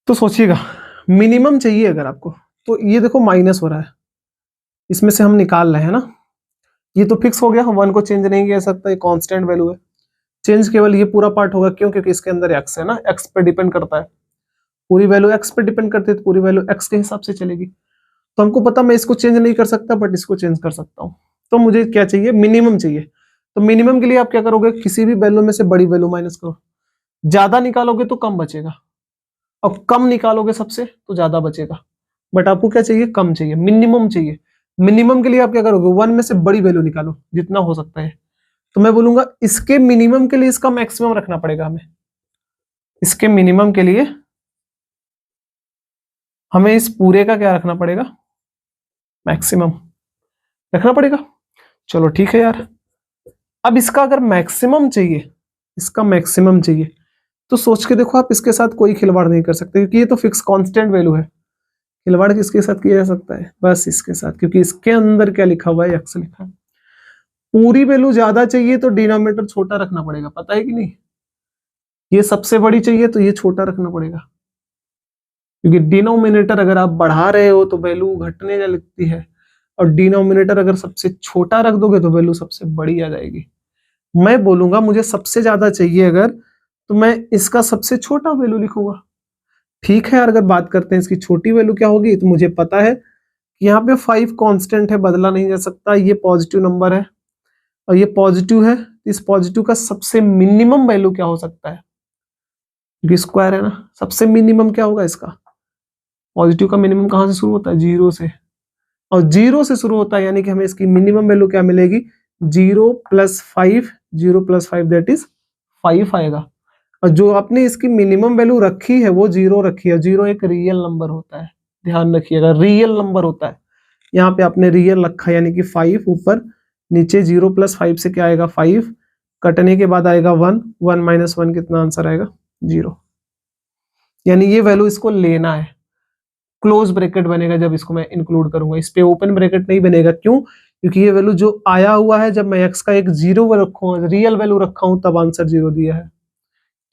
तो सोचिएगा मिनिमम चाहिए अगर आपको, तो ये देखो माइनस हो रहा है, इसमें से हम निकाल रहे हैं ना, ये तो फिक्स हो गया, 1 को चेंज नहीं किया सकता, ये कांस्टेंट वैल्यू है। चेंज केवल ये पूरा पार्ट होगा, क्यों, क्योंकि इसके अंदर x है ना, x पे डिपेंड करता है, पूरी वैल्यू x पे डिपेंड करती है तो पूरी वैल्यू x के हिसाब से चलेगी। तो हमको पता मैं इसको चेंज नहीं कर सकता बट इसको चेंज कर सकता हूं। तो मुझे क्या चाहिए, मिनिमम चाहिए। तो मिनिमम के लिए आप क्या करोगे, किसी भी वैल्यू में से बड़ी वैल्यू माइनस करो। ज्यादा निकालोगे तो कम बचेगा, और कम निकालोगे सबसे तो ज्यादा बचेगा। बट आपको क्या चाहिए, कम चाहिए, मिनिमम चाहिए। मिनिमम के लिए आप क्या करोगे, 1 में से बड़ी वैल्यू निकालो जितना हो सकता है। तो मैं बोलूंगा इसके मिनिमम के लिए इसका मैक्सिमम रखना पड़ेगा हमें। इसके मिनिमम के लिए हमें इस पूरे का क्या रखना पड़ेगा, मैक्सिमम रखना पड़ेगा। चलो ठीक है यार। अब इसका अगर मैक्सिमम चाहिए, इसका मैक्सिमम चाहिए, तो सोच के देखो आप, इसके साथ कोई खिलवाड़ नहीं कर सकते क्योंकि ये तो फिक्स कांस्टेंट वैल्यू है। खिलवाड़ किसके साथ किया जा सकता है, बस इसके साथ, क्योंकि इसके अंदर क्या लिखा हुआ है, एक्स लिखा है। पूरी वैल्यू ज्यादा चाहिए तो डिनोमिनेटर छोटा रखना पड़ेगा, पता है कि नहीं। ये सबसे बड़ी चाहिए तो ये छोटा रखना पड़ेगा, क्योंकि डिनोमिनेटर अगर आप बढ़ा रहे हो तो वैल्यू घटने लगती है, और डिनोमिनेटर अगर सबसे छोटा रख दोगे तो वैल्यू सबसे बड़ी आ जाएगी। मैं बोलूंगा मुझे सबसे ज्यादा चाहिए अगर, तो मैं इसका सबसे छोटा वैल्यू लिखूंगा। ठीक है यार, अगर बात करते हैं इसकी छोटी वैल्यू क्या होगी, तो मुझे पता है कि यहाँ पे 5 कांस्टेंट है, बदला नहीं जा सकता, ये पॉजिटिव नंबर है और ये पॉजिटिव है। इस पॉजिटिव का सबसे मिनिमम वैल्यू क्या हो सकता है, क्योंकि स्क्वायर है ना, सबसे मिनिमम क्या होगा इसका, पॉजिटिव का मिनिमम कहां से शुरू होता है, 0 से, और 0 से शुरू होता है, यानी कि हमें इसकी मिनिमम वैल्यू क्या मिलेगी, 0 + 5, 0 + 5 दैट इज 5 आएगा। और जो आपने इसकी मिनिमम वैल्यू रखी है वो 0 रखी है, 0 एक रियल नंबर होता है, ध्यान रखिएगा, रियल नंबर होता है। यहाँ पे आपने रियल रखा, यानी कि 5 ऊपर, नीचे 0 + 5 से क्या आएगा, 5, कटने के बाद आएगा 1, 1 - 1 कितना आंसर आएगा, 0। यानी ये वैल्यू इसको लेना है। क्लोज ब्रैकेट बनेगा जब इसको मैं इंक्लूड करूंगा, इस पे ओपन ब्रैकेट नहीं बनेगा। क्यों, क्योंकि ये वैल्यू जो आया हुआ है, जब मैं एक्स का एक 0 रखूंगा, रियल वैल्यू रखा हूं, तब आंसर 0 दिया है।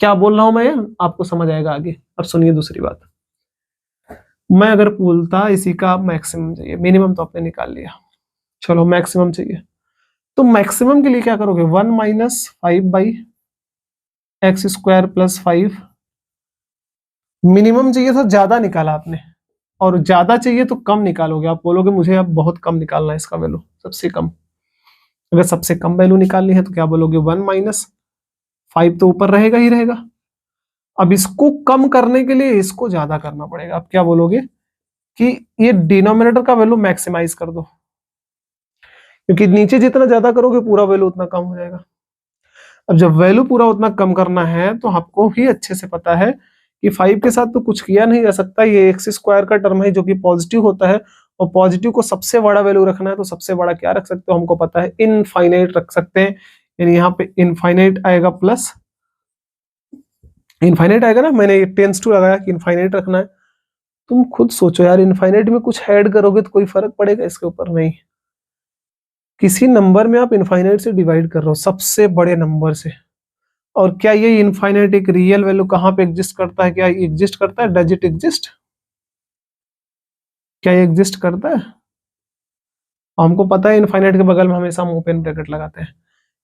क्या बोल रहा हूं मैं, आपको समझ आएगा आगे। अब सुनिए दूसरी बात, मैं अगर बोलता इसी का मैक्सिमम चाहिए, मिनिमम तो आपने निकाल लिया, चलो मैक्सिमम चाहिए, तो मैक्सिमम के लिए क्या करोगे, 1 - 5/x² + 5। मिनिमम चाहिए था, ज्यादा निकाला आपने, और ज्यादा चाहिए तो कम निकालोगे। आप बोलोगे मुझे अब बहुत कम निकालना है इसका वैल्यू, सबसे कम। अगर सबसे कम वैल्यू निकालनी है तो क्या बोलोगे, 1 - 5 तो ऊपर रहेगा ही रहेगा। अब इसको कम करने के लिए इसको ज्यादा करना पड़ेगा। आप क्या बोलोगे कि ये डिनोमिनेटर का वैल्यू मैक्सिमाइज कर दो, क्योंकि नीचे जितना ज्यादा करोगे पूरा वैल्यू उतना कम हो जाएगा। अब जब वैल्यू पूरा उतना कम करना है तो आपको ही अच्छे से पता है कि 5 के साथ तो कुछ किया नहीं जा सकता, ये x² का टर्म है जो कि पॉजिटिव होता है, और पॉजिटिव को सबसे बड़ा वैल्यू रखना है तो सबसे बड़ा क्या रख सकते हो, हमको पता है इनफाइनाइट रख सकते हैं। यानी यहाँ पे इनफाइनाइट आएगा, प्लस इनफाइनाइट आएगा ना, मैंने ये टेंस टू लगाया कि इनफाइनाइट रखना है। तुम खुद सोचो यार, इनफाइनाइट में कुछ ऐड करोगे तो कोई फर्क पड़ेगा इसके ऊपर, नहीं। किसी नंबर में आप इनफाइनाइट से डिवाइड कर रहे हो, सबसे बड़े नंबर से। और क्या ये इनफाइनाइट एक रियल वैल्यू कहां पे एग्जिस्ट करता है, क्या एग्जिस्ट करता है, डज इट एग्जिस्ट, क्या ये एग्जिस्ट करता है। हमको पता है इनफाइनाइट के बगल में हमेशा हम ओपन ब्रैकेट लगाते हैं,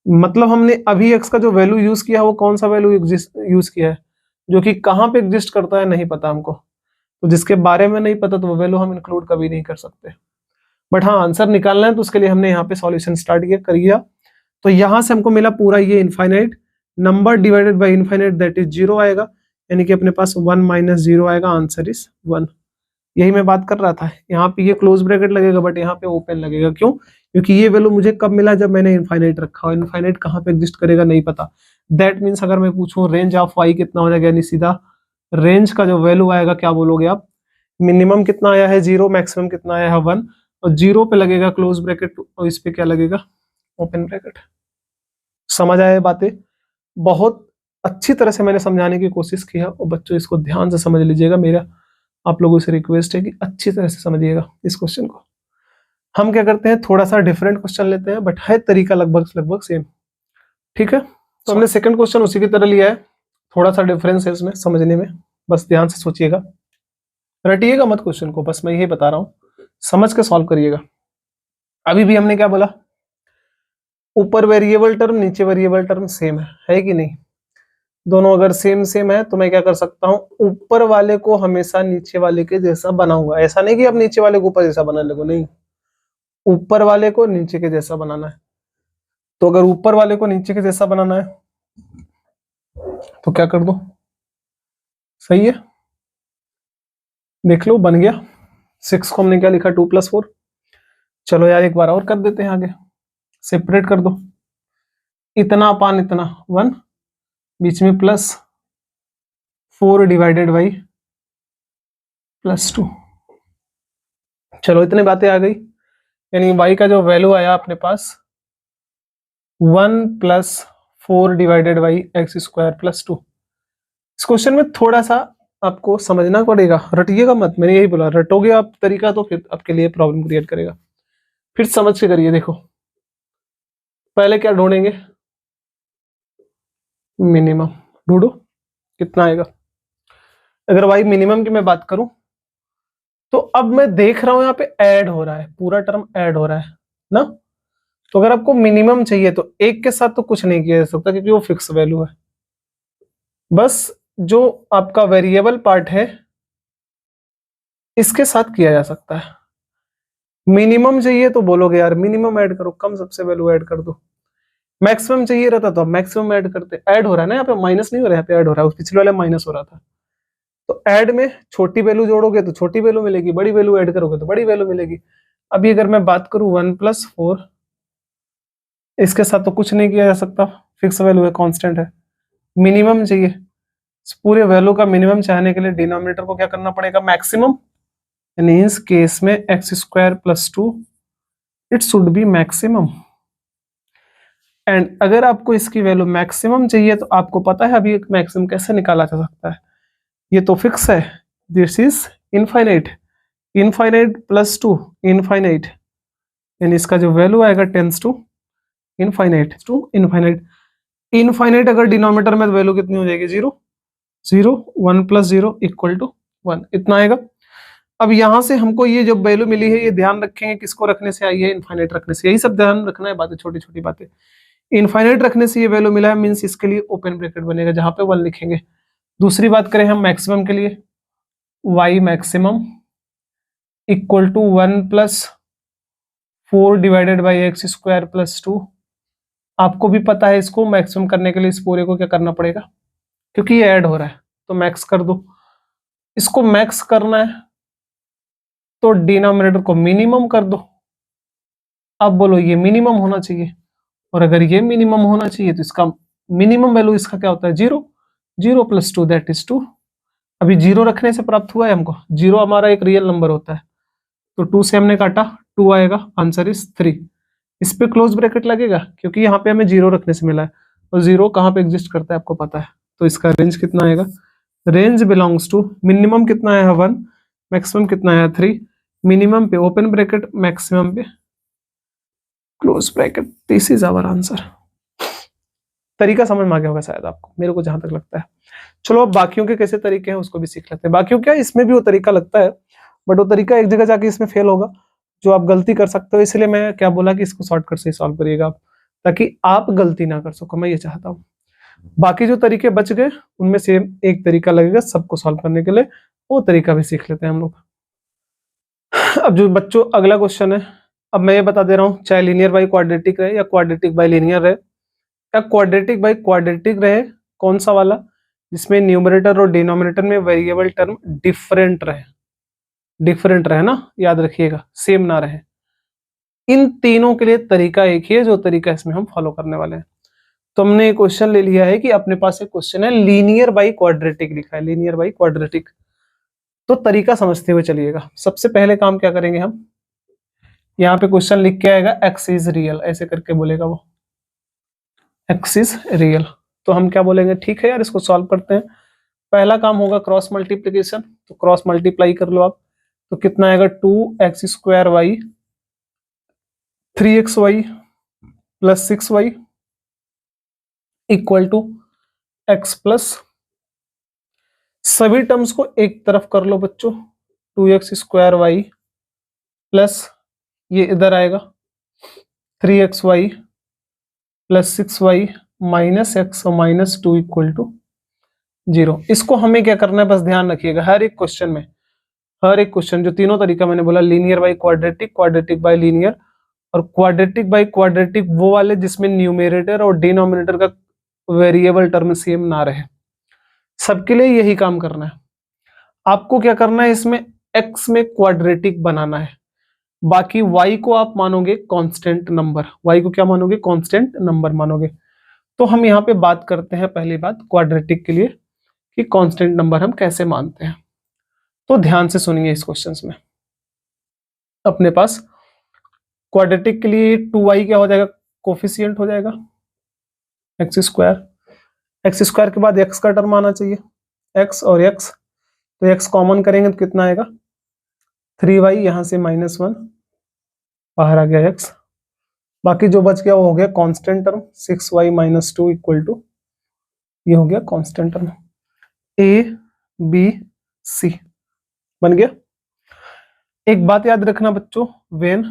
मतलब हमने अभी एक्स का जो वैल्यू यूज किया वो कौन सा वैल्यू यूज किया है, जो कि कहां पे एग्जिस्ट करता है नहीं पता हमको। तो जिसके बारे में नहीं पता तो वो वैल्यू हम इंक्लूड कभी नहीं कर सकते। बट हाँ, आंसर निकालना है तो उसके लिए हमने यहाँ पे सॉल्यूशन स्टार्ट किया। तो यहां से हमको मिला पूरा ये infinite number divided by infinite that is 0 आएगा, यानी कि अपने पास 1 - 0 आएगा, आंसर इज 1। यही मैं बात कर रहा था, यहाँ पे ये क्लोज ब्रैकेट लगेगा बट यहाँ पे ओपन लगेगा। क्यों, क्योंकि ये वैल्यू मुझे कब मिला, जब मैंने इनफाइनाइट रखा, और इनफाइनाइट कहाँ पे एग्जिस्ट करेगा नहीं पता। दैट मीन्स अगर मैं पूछूं रेंज ऑफ y कितना हो जाएगा, यानी सीधा रेंज का जो वैल्यू आएगा, क्या बोलोगे आप, मिनिमम कितना आया है 0, मैक्सिमम कितना आया है 1, और 0 पे लगेगा क्लोज ब्रैकेट और इस पे क्या लगेगा, ओपन ब्रैकेट। समझ आए बातें, बहुत अच्छी तरह से मैंने समझाने की कोशिश की है, और बच्चों इसको ध्यान से समझ लीजिएगा। मेरा आप लोगों से रिक्वेस्ट है कि अच्छी तरह से समझिएगा इस क्वेश्चन को। हम क्या करते हैं, थोड़ा सा डिफरेंट क्वेश्चन लेते हैं, बट है तरीका लगभग लगभग सेम। ठीक है, तो हमने सेकंड क्वेश्चन उसी की तरह लिया है, थोड़ा सा डिफरेंस है इसमें समझने में, बस ध्यान से सोचिएगा, रटिएगा मत क्वेश्चन को, बस मैं यही बता रहा हूं, समझ के सॉल्व करिएगा। अभी भी हमने क्या बोला, ऊपर वेरिएबल टर्म नीचे वेरिएबल टर्म सेम है कि नहीं। दोनों अगर सेम सेम है तो मैं क्या कर सकता हूं, ऊपर वाले को हमेशा नीचे वाले के जैसा बनाऊंगा। ऐसा नहीं कि अब नीचे वाले को ऊपर जैसा बना लगो, नहीं, ऊपर वाले को नीचे के जैसा बनाना है। तो अगर ऊपर वाले को नीचे के जैसा बनाना है तो क्या कर दो, सही है, देख लो बन गया। 6 को हमने क्या लिखा, 2 + 4। चलो यार एक बार और कर देते हैं आगे, सेपरेट कर दो, इतना अपान इतना 1, बीच में +4 डिवाइडेड बाई +2। चलो इतनी बातें आ गई, यानी y का जो वैल्यू आया अपने पास 1 + 4 divided by x square plus 2। इस क्वेश्चन में थोड़ा सा आपको समझना पड़ेगा, रटिएगा मत, मैंने यही बोला, रटोगे आप तरीका तो फिर आपके लिए प्रॉब्लम क्रिएट करेगा। फिर समझ के करिए। देखो पहले क्या ढूंढेंगे, मिनिमम ढूंढो, कितना आएगा। अगर y मिनिमम की मैं बात करूं तो अब मैं देख रहा हूं यहाँ पे ऐड हो रहा है, पूरा टर्म ऐड हो रहा है ना। तो अगर आपको मिनिमम चाहिए तो एक के साथ तो कुछ नहीं किया जा सकता क्योंकि वो फिक्स वैल्यू है। बस जो आपका वेरिएबल पार्ट है इसके साथ किया जा सकता है। मिनिमम चाहिए तो बोलोगे यार मिनिमम ऐड करो, कम सबसे वैल्यू ऐड कर दो। मैक्सिमम चाहिए रहता तो मैक्सिमम ऐड करते। ऐड हो रहा है ना यहाँ पे, माइनस नहीं हो रहा है, यहाँ पे ऐड हो रहा है, उस पिछले वाले माइनस हो रहा था। तो ऐड में छोटी वैल्यू जोड़ोगे तो छोटी वैल्यू मिलेगी, बड़ी वैल्यू ऐड करोगे तो बड़ी वैल्यू मिलेगी। अभी अगर मैं बात करूं 1 + 4, इसके साथ तो कुछ नहीं किया जा सकता, फिक्स वैल्यू है, कांस्टेंट है। मिनिमम चाहिए, इस पूरे वैल्यू का मिनिमम चाहने के लिए डिनोमिनेटर को क्या करना पड़ेगा, मैक्सिमम। यानी इस केस में x² + 2 it should be maximum. And अगर आपको इसकी वैल्यू मैक्सिमम चाहिए तो आपको पता है अभी मैक्सिमम कैसे निकाला जा सकता है। ये तो फिक्स है, this is infinite, infinite + 2 infinite, यानी इसका जो वैल्यू आएगा tends to infinite, to infinite. Infinite अगर डिनोमिनेटर में तो वैल्यू कितनी हो जाएगी, 0 0, 1 + 0 = 1, इतना आएगा। अब यहां से हमको ये जो वैल्यू मिली है ये ध्यान रखेंगे किसको रखने से आई है, इनफाइनाइट रखने से। यही सब ध्यान रखना है, बातें छोटी छोटी बातें। इनफाइनाइट रखने से ये वैल्यू मिला है, मींस इसके लिए ओपन ब्रैकेट बनेगा जहां पे 1 लिखेंगे। दूसरी बात करें हम मैक्सिमम के लिए, y maximum = 1 + 4 divided by x² + 2। आपको भी पता है इसको मैक्सिमम करने के लिए इस पूरे को क्या करना पड़ेगा, क्योंकि ये ऐड हो रहा है तो मैक्स कर दो। इसको मैक्स करना है तो डिनोमिनेटर को मिनिमम कर दो। अब बोलो ये मिनिमम होना चाहिए, और अगर ये मिनिमम होना चाहिए तो इसका मिनिमम वैल्यू इसका क्या होता है, 0, 0 + 2 दैट इज 2। अभी 0 रखने से प्राप्त हुआ है हमको, 0 हमारा एक रियल नंबर होता है, तो 2 से हमने काटा, 2 आएगा, आंसर इज 3। इस पे क्लोज ब्रैकेट लगेगा क्योंकि यहाँ पे हमें 0 रखने से मिला है, और 0 कहाँ पे एग्जिस्ट करता है आपको पता है। तो इसका रेंज कितना आएगा, रेंज बिलोंग्स टू, मिनिमम कितना आया 1, मैक्सिमम कितना आया 3। मिनिमम पे ओपन ब्रैकेट, मैक्सिमम पे close bracket, this is our answer. तरीका समझ में आ गया होगा शायद आपको, मेरे को जहां तक लगता है। चलो अब बाकियों के कैसे तरीके हैं उसको भी सीख लेते हैं। बाकियों क्या, इसमें भी वो तरीका लगता है, बट वो तरीका एक जगह जाके इसमें फेल होगा, जो आप गलती कर सकते हो। इसलिए मैं क्या बोला कि इसको शॉर्टकट से सॉल्व करिएगा आप, ताकि आप गलती ना कर सको, मैं ये चाहता हूँ। बाकी जो तरीके बच गए उनमें से एक तरीका लगेगा सबको सॉल्व करने के लिए, वो तरीका भी सीख लेते हैं हम लोग। अब जो बच्चों अगला क्वेश्चन है, अब मैं ये बता दे रहा हूँ, चाहे लीनियर बाई क्वाड्रेटिक रहे या क्वाड्रेटिक बाई लीनियर रहे, या क्वाड्रेटिक बाई क्वाड्रेटिक रहे, कौन सा वाला, जिसमें न्यूमरेटर और डिनोमिनेटर में वेरिएबल टर्म डिफरेंट रहे, डिफरेंट रहे ना, याद रखिएगा, सेम ना रहे। इन तीनों के लिए तरीका एक ही है, जो तरीका इसमें हम फॉलो करने वाले हैं। तो हमने एक क्वेश्चन ले लिया है कि अपने पास एक क्वेश्चन है लीनियर बाई क्वाड्रेटिक लिखा है, लीनियर बाई क्वाड्रेटिक। तो तरीका समझते हुए चलिएगा। सबसे पहले काम क्या करेंगे हम, यहाँ पे क्वेश्चन लिख के आएगा x इज रियल, ऐसे करके बोलेगा वो, x इज रियल। तो हम क्या बोलेंगे, ठीक है यार इसको सॉल्व करते हैं। पहला काम होगा क्रॉस मल्टीप्लीकेशन, तो क्रॉस मल्टीप्लाई कर लो आप। तो कितना आएगा, 2x² y 3xy + 6y = x plus, सभी टर्म्स को एक तरफ कर लो बच्चों, 2x² y प्लस ये इधर आएगा 3xy + 6y - x - 2 = 0। इसको हमें क्या करना है, बस ध्यान रखिएगा हर एक क्वेश्चन में, हर एक क्वेश्चन जो तीनों तरीका मैंने बोला, linear by quadratic, quadratic by linear और क्वाड्रेटिक बाई क्वाड्रेटिक, वो वाले जिसमें न्यूमरेटर और डिनोमिनेटर का वेरिएबल टर्म सेम ना रहे, सबके लिए यही काम करना है। आपको क्या करना है, इसमें x में क्वाड्रेटिक बनाना है, बाकी y को आप मानोगे कांस्टेंट नंबर, y को क्या मानोगे, कांस्टेंट नंबर मानोगे। तो हम यहाँ पे बात करते हैं, पहली बात क्वाड्रेटिक के लिए कि कांस्टेंट नंबर हम कैसे मानते हैं। तो ध्यान से सुनिए इस क्वेश्चंस में। अपने पास क्वाड्रेटिक के लिए 2y क्या हो जाएगा, कोफिशिएंट हो जाएगा एक्स स्क्वायर के बाद x का टर्म आना चाहिए, x और x, तो x कॉमन करेंगे तो कितना आएगा 3y, यहां से -1 बाहर आ गया x, बाकी जो बच गया वो हो गया constant term 6y - 2 equal to, ये हो गया constant term a b c बन गया। एक बात याद रखना बच्चों, व्हेन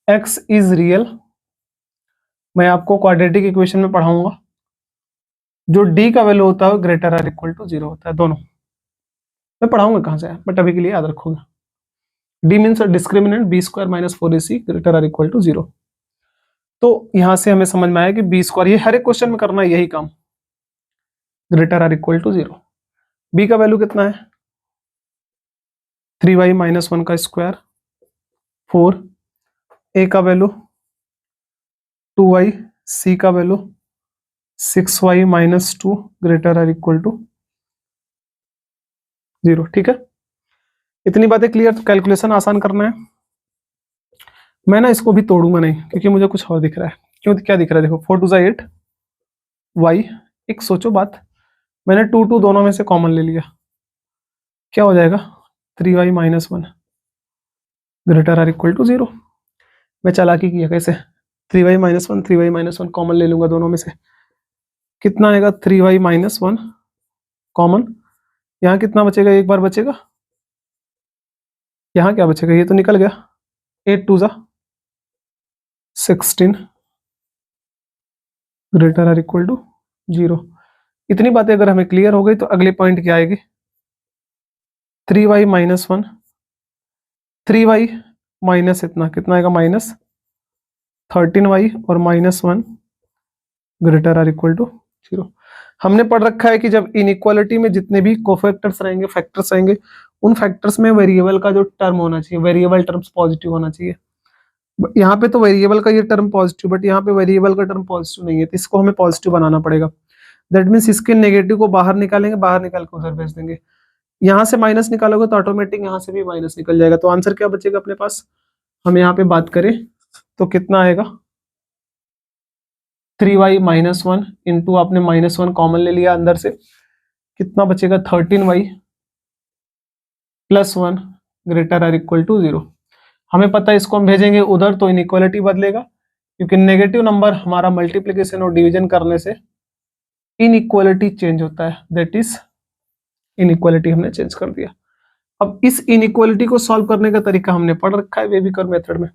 x इज रियल, मैं आपको क्वाड्रेटिक इक्वेशन में पढ़ाऊंगा, जो d का वैल्यू होता है ग्रेटर आर इक्वल टू 0 होता है, दोनों मैं पढ़ाऊंगा कहां से है, बट अभी के लिए याद रखोगे। d means discriminant b² - 4ac greater or equal to 0। तो यहां से हमें समझ में आया कि b², ये हर एक क्वेश्चन में करना है यही काम, greater or equal to 0। b का वैल्यू कितना है 3y - 1 का स्क्वायर 4, a का वैल्यू 2y, c का value 6y - 2 greater or equal to 0। ठीक है, इतनी बातें क्लियर, तो कैलकुलेशन आसान करना है। मैं ना इसको भी तोड़ूंगा नहीं, क्योंकि मुझे कुछ और दिख रहा है। क्यों, क्या दिख रहा है, देखो 4 2 8 y, एक सोचो बात, मैंने 2 2 दोनों में से कॉमन ले लिया, क्या हो जाएगा 3y - 1 greater or equal to 0। मैं चालाकी किया, कैसे 3y - 1 3y - 1 कॉमन ले लूंगा दोनों में से, कितना आएगा 3y - 1 कॉमन, यहाँ कितना बचेगा, एक बार बचेगा, यहाँ क्या बचेगा, ये तो निकल गया, 8 2 16 ग्रेटर आर इक्वल टू 0। इतनी बातें अगर हमें क्लियर हो गई तो अगली पॉइंट क्या आएगी, 3y - 1 3y माइनस इतना, कितना आएगा -13y और -1 ग्रेटर आर इक्वल टू 0। हमने पढ़ रखा है कि जब इनइक्वालिटी में जितने भी कोफैक्टर्स रहेंगे, फैक्टर्स रहेंगे, उन फैक्टर्स में वेरिएबल का जो टर्म होना चाहिए, वेरिएबल टर्म्स पॉजिटिव होना चाहिए। यहाँ पे तो वेरिएबल का ये टर्म पॉजिटिव, बट यहाँ पे वेरिएबल का टर्म पॉजिटिव नहीं है, तो इसको हमें पॉजिटिव बनाना पड़ेगा। दैट मीन्स इसके नेगेटिव को बाहर निकालेंगे, बाहर निकाल के उधर भेज देंगे। यहाँ से माइनस निकालोगे तो ऑटोमेटिक यहाँ से भी माइनस निकल जाएगा, तो आंसर क्या बचेगा अपने पास, हम यहाँ पे बात करें तो कितना आएगा 3y - 1 इंटू, आपने -1 कॉमन ले लिया अंदर से, कितना बचेगा 13y + 1 greater or equal to 0। हमें पता है इसको हम भेजेंगे उधर तो इनइक्वालिटी बदलेगा, क्योंकि नेगेटिव नंबर हमारा मल्टीप्लिकेशन और डिवीजन करने से इनइक्वालिटी चेंज होता है, दैट इज इनइक्वालिटी हमने चेंज कर दिया। अब इस इनइक्वालिटी को सॉल्व करने का तरीका हमने पढ़ रखा है वेविकर मेथड में।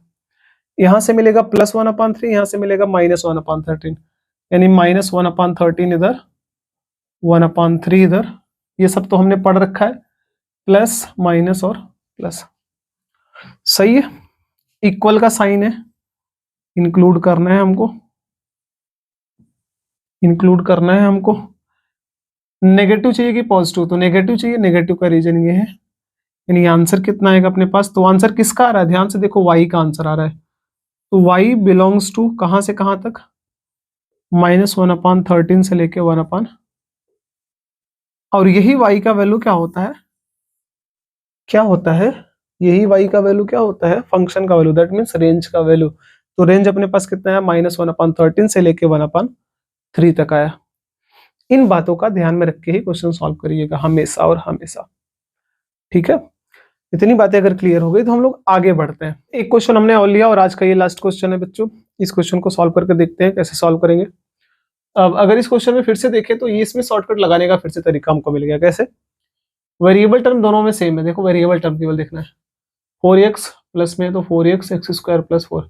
यहां से मिलेगा +1/3, यहां से मिलेगा -1/13, यानी -1/13 इधर, 1/3 इधर, ये सब तो हमने पढ़ रखा है, प्लस माइनस और प्लस, सही है। इक्वल का साइन है, इंक्लूड करना है हमको, इंक्लूड करना है हमको। नेगेटिव चाहिए कि पॉजिटिव, तो नेगेटिव चाहिए, नेगेटिव का रीजन ये है, यानी आंसर कितना आएगा अपने पास, तो आंसर किसका आ रहा है, ध्यान से देखो, y का आंसर आ रहा है, तो y बिलोंग्स टू कहां से कहां तक, -1/13 से लेके 1/, और यही y का वैल्यू क्या होता है, क्या होता है, यही y का वैल्यू क्या होता है, फंक्शन का वैल्यू, दैट मीन्स रेंज का वैल्यू। तो रेंज अपने पास कितना है, -1/13 से लेके 1/3 तक आया। इन बातों का ध्यान में रख के ही क्वेश्चन सॉल्व करिएगा हमेशा और हमेशा, ठीक है। इतनी बातें अगर क्लियर हो गई तो हम लोग आगे बढ़ते हैं। एक क्वेश्चन हमने और लिया और आज का ये लास्ट क्वेश्चन है बच्चों, इस क्वेश्चन को सॉल्व करके देखते हैं कैसे सॉल्व करेंगे। अब अगर इस क्वेश्चन में फिर से देखें तो ये इसमें शॉर्टकट लगाने का फिर से तरीका हमको मिल गया, कैसे, वेरिएबल टर्म दोनों में सेम है, देखो वेरिएबल टर्म केवल देखना है, 4x प्लस में तो 4x x² + 4,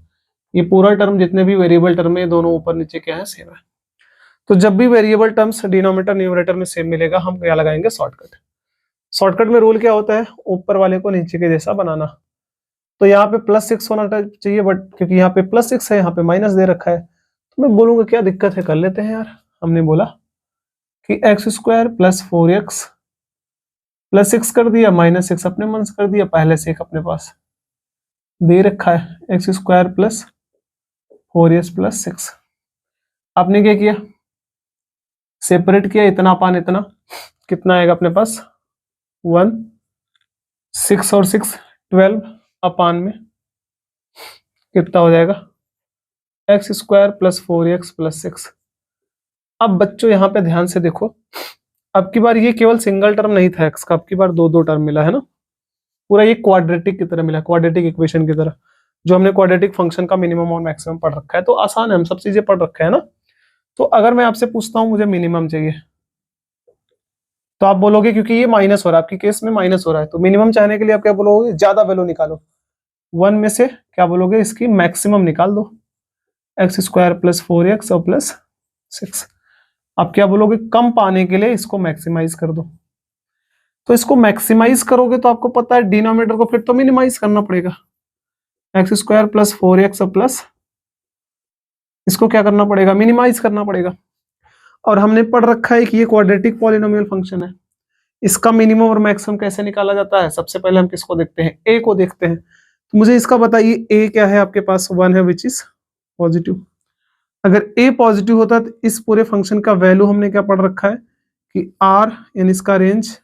ये पूरा टर्म जितने भी वेरिएबल टर्म है दोनों ऊपर नीचे क्या है, सेम है। तो जब भी वेरिएबल टर्म्स डिनोमिनेटर न्यूमरेटर में सेम मिलेगा, हम क्या लगाएंगे, शॉर्टकट। शॉर्टकट में रूल क्या होता है, ऊपर वाले को नीचे के जैसा बनाना। तो यहाँ पे +6 होना चाहिए, बट क्योंकि यहाँ पे +6 है, यहाँ पे माइनस दे रखा है, तो मैं बोलूंगा क्या दिक्कत है, कर लेते हैं यार। हमने बोला कि x² + 4x +6 कर दिया, -6 अपने मन से कर दिया, पहले से एक अपने पास दे रखा है x² + 4s + 6। आपने क्या किया, सेपरेट किया, इतना अपान इतना, कितना आएगा अपने पास 1, 6 और 6 12 अपान में कितना हो जाएगा x square plus 4x plus 6। अब बच्चों यहाँ पे ध्यान से देखो, अब की बार ये केवल सिंगल टर्म नहीं था एक्स का, अब की बार दो दो टर्म मिला है ना, पूरा ये क्वाड्रेटिक की तरह मिला, क्वाड्रेटिक इक्वेशन की तरह, जो हमने क्वाड्रेटिक फंक्शन का मिनिमम और मैक्सिमम पढ़ रखा है, तो आसान है, हम सब चीजें पढ़ रखे हैं ना। तो अगर मैं आपसे पूछता हूं मुझे मिनिमम चाहिए, तो आप बोलोगे क्योंकि ये माइनस हो रहा है, आपकी केस में माइनस हो रहा है, तो मिनिमम चाहने के लिए आप क्या बोलोगे, ज्यादा वैल्यू निकालो, 1 में से क्या बोलोगे, इसकी मैक्सिमम निकाल दो, एक्स स्क्वायर प्लस 4x और प्लस 6। आप क्या बोलोगे, कम पाने के लिए इसको मैक्सिमाइज कर दो। तो इसको मैक्सिमाइज करोगे तो आपको पता है डिनोमिनेटर को फिर तो मिनिमाइज करना पड़ेगा, एक्स स्क्वायर प्लस 4x और प्लस इसको क्या करना पड़ेगा, मिनिमाइज करना पड़ेगा। और हमने पढ़ रखा है कि ये क्वाड्रेटिक पॉलिनोमियल फंक्शन है, इसका मिनिमम और मैक्सिमम कैसे निकाला जाता है, सबसे पहले हम किसको देखते हैं, ए को देखते हैं। तो मुझे इसका बताइए ए क्या है, आपके पास 1 है विच इज पॉजिटिव। अगर ए पॉजिटिव होता तो इस पूरे फंक्शन का वैल्यू हमने क्या पढ़ रखा है कि आर यानी इसका रेंज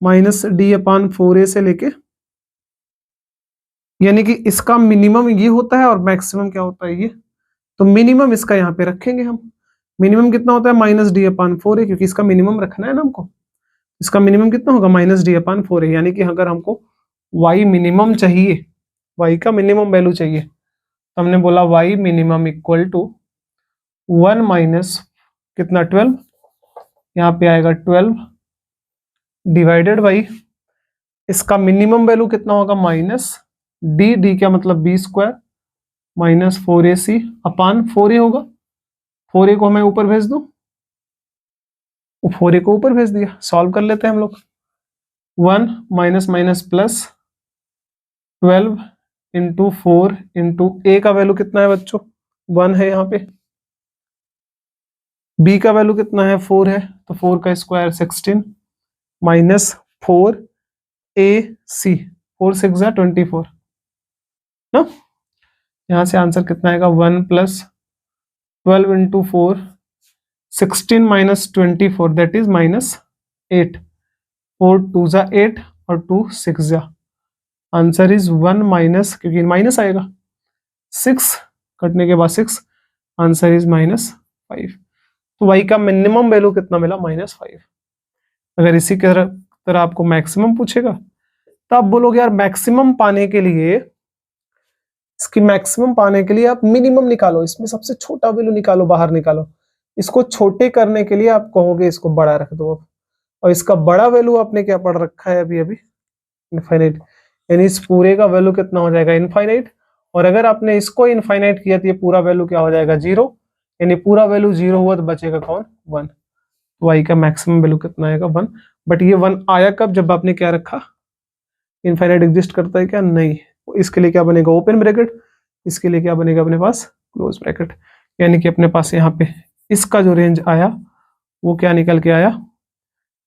माइनस डी अपान 4a से लेके, यानी कि इसका मिनिमम ये होता है और मैक्सिमम क्या होता है ये, तो मिनिमम इसका यहाँ पे रखेंगे हम। मिनिमम कितना होता है माइनस डी अपान 4a, क्योंकि इसका मिनिमम रखना है ना हमको, इसका मिनिमम कितना होगा माइनस डी अपान 4a, यानी कि अगर हमको y मिनिमम चाहिए, y का मिनिमम वैल्यू चाहिए, तो हमने बोला y minimum equal to 1 minus कितना 12, यहाँ पे आएगा 12 डिवाइडेड बाई इसका मिनिमम वैल्यू कितना होगा माइनस डी, डी क्या मतलब बी स्क्वायर माइनस 4ac अपान 4a होगा, 4a को हमें ऊपर भेज दो, 4a को ऊपर भेज दिया, सॉल्व कर लेते हैं हम लोग। 1 minus minus plus 12 into 4 into A का वैल्यू कितना है बच्चों 1 है, यहाँ पे बी का वैल्यू कितना है 4 है, तो 4 का स्क्वायर 16 माइनस 4 ए सी, 4 6 जा 24 ना, यहाँ से आंसर कितना आएगा 1 plus 12 into 4 16 minus 24 that is minus 8, 4 2 जा 8 और 2 6 जा, आंसर इज 1 माइनस, क्योंकि माइनस आएगा 6 कटने के बाद 6, आंसर इज माइनस 5। तो y का मिनिमम वैल्यू कितना मिला -5। अगर इसी के तरह आपको मैक्सिमम पूछेगा तो आप बोलोगे यार मैक्सिमम पाने के लिए, इसकी मैक्सिमम पाने के लिए आप मिनिमम निकालो, इसमें सबसे छोटा वैल्यू निकालो, बाहर निकालो। इसको छोटे करने के लिए आप कहोगे इसको बड़ा रख दो, और इसका बड़ा वैल्यू आपने क्या पढ़ रखा है अभी अभी इनफाइनाइट, यानी इस पूरे का वैल्यू कितना हो जाएगा इनफाइनाइट। और अगर आपने इसको इनफाइनाइट किया तो ये पूरा वैल्यू क्या हो जाएगा 0, यानी पूरा वैल्यू 0 हुआ तो बचेगा कौन 1। तो y का मैक्सिमम वैल्यू कितना आएगा 1। बट ये 1 आया कब, जब आपने क्या रखा, इनफाइनाइट एग्जिस्ट करता है क्या, नहीं। इसके लिए क्या बनेगा ओपन ब्रैकेट, इसके लिए क्या बनेगा अपने पास क्लोज ब्रैकेट, यानी कि अपने पास यहाँ पे इसका जो रेंज आया वो क्या निकल के आया,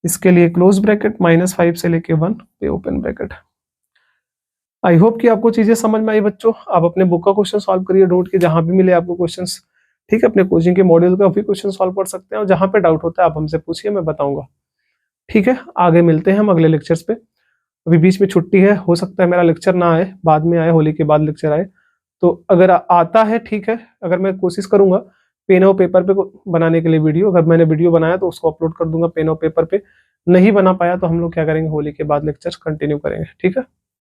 इसके लिए क्लोज ब्रैकेट -5 से लेके 1 पे ओपन ब्रैकेट। आई होप कि आपको चीजें समझ में आई बच्चों। आप अपने बुक का क्वेश्चन सॉल्व करिए ढूंढ के, जहां भी मिले आपको क्वेश्चंस, ठीक है। अपने कोचिंग के मॉड्यूल का भी क्वेश्चन सॉल्व कर सकते हैं, और जहां पे डाउट होता है आप हमसे पूछिए, मैं बताऊंगा, ठीक है। आगे मिलते हैं हम अगले लेक्चर्स पे। अभी बीच में छुट्टी है, हो सकता है मेरा लेक्चर ना आए, बाद में आए, होली के बाद लेक्चर आए, तो अगर आता है ठीक है, अगर मैं कोशिश करूंगा पेन और पेपर पे बनाने के लिए वीडियो, अगर मैंने वीडियो बनाया तो उसको अपलोड कर दूंगा पेन और पेपर पे, नहीं बना पाया तो हम लोग क्या करेंगे होली के बाद लेक्चर कंटिन्यू करेंगे, ठीक है।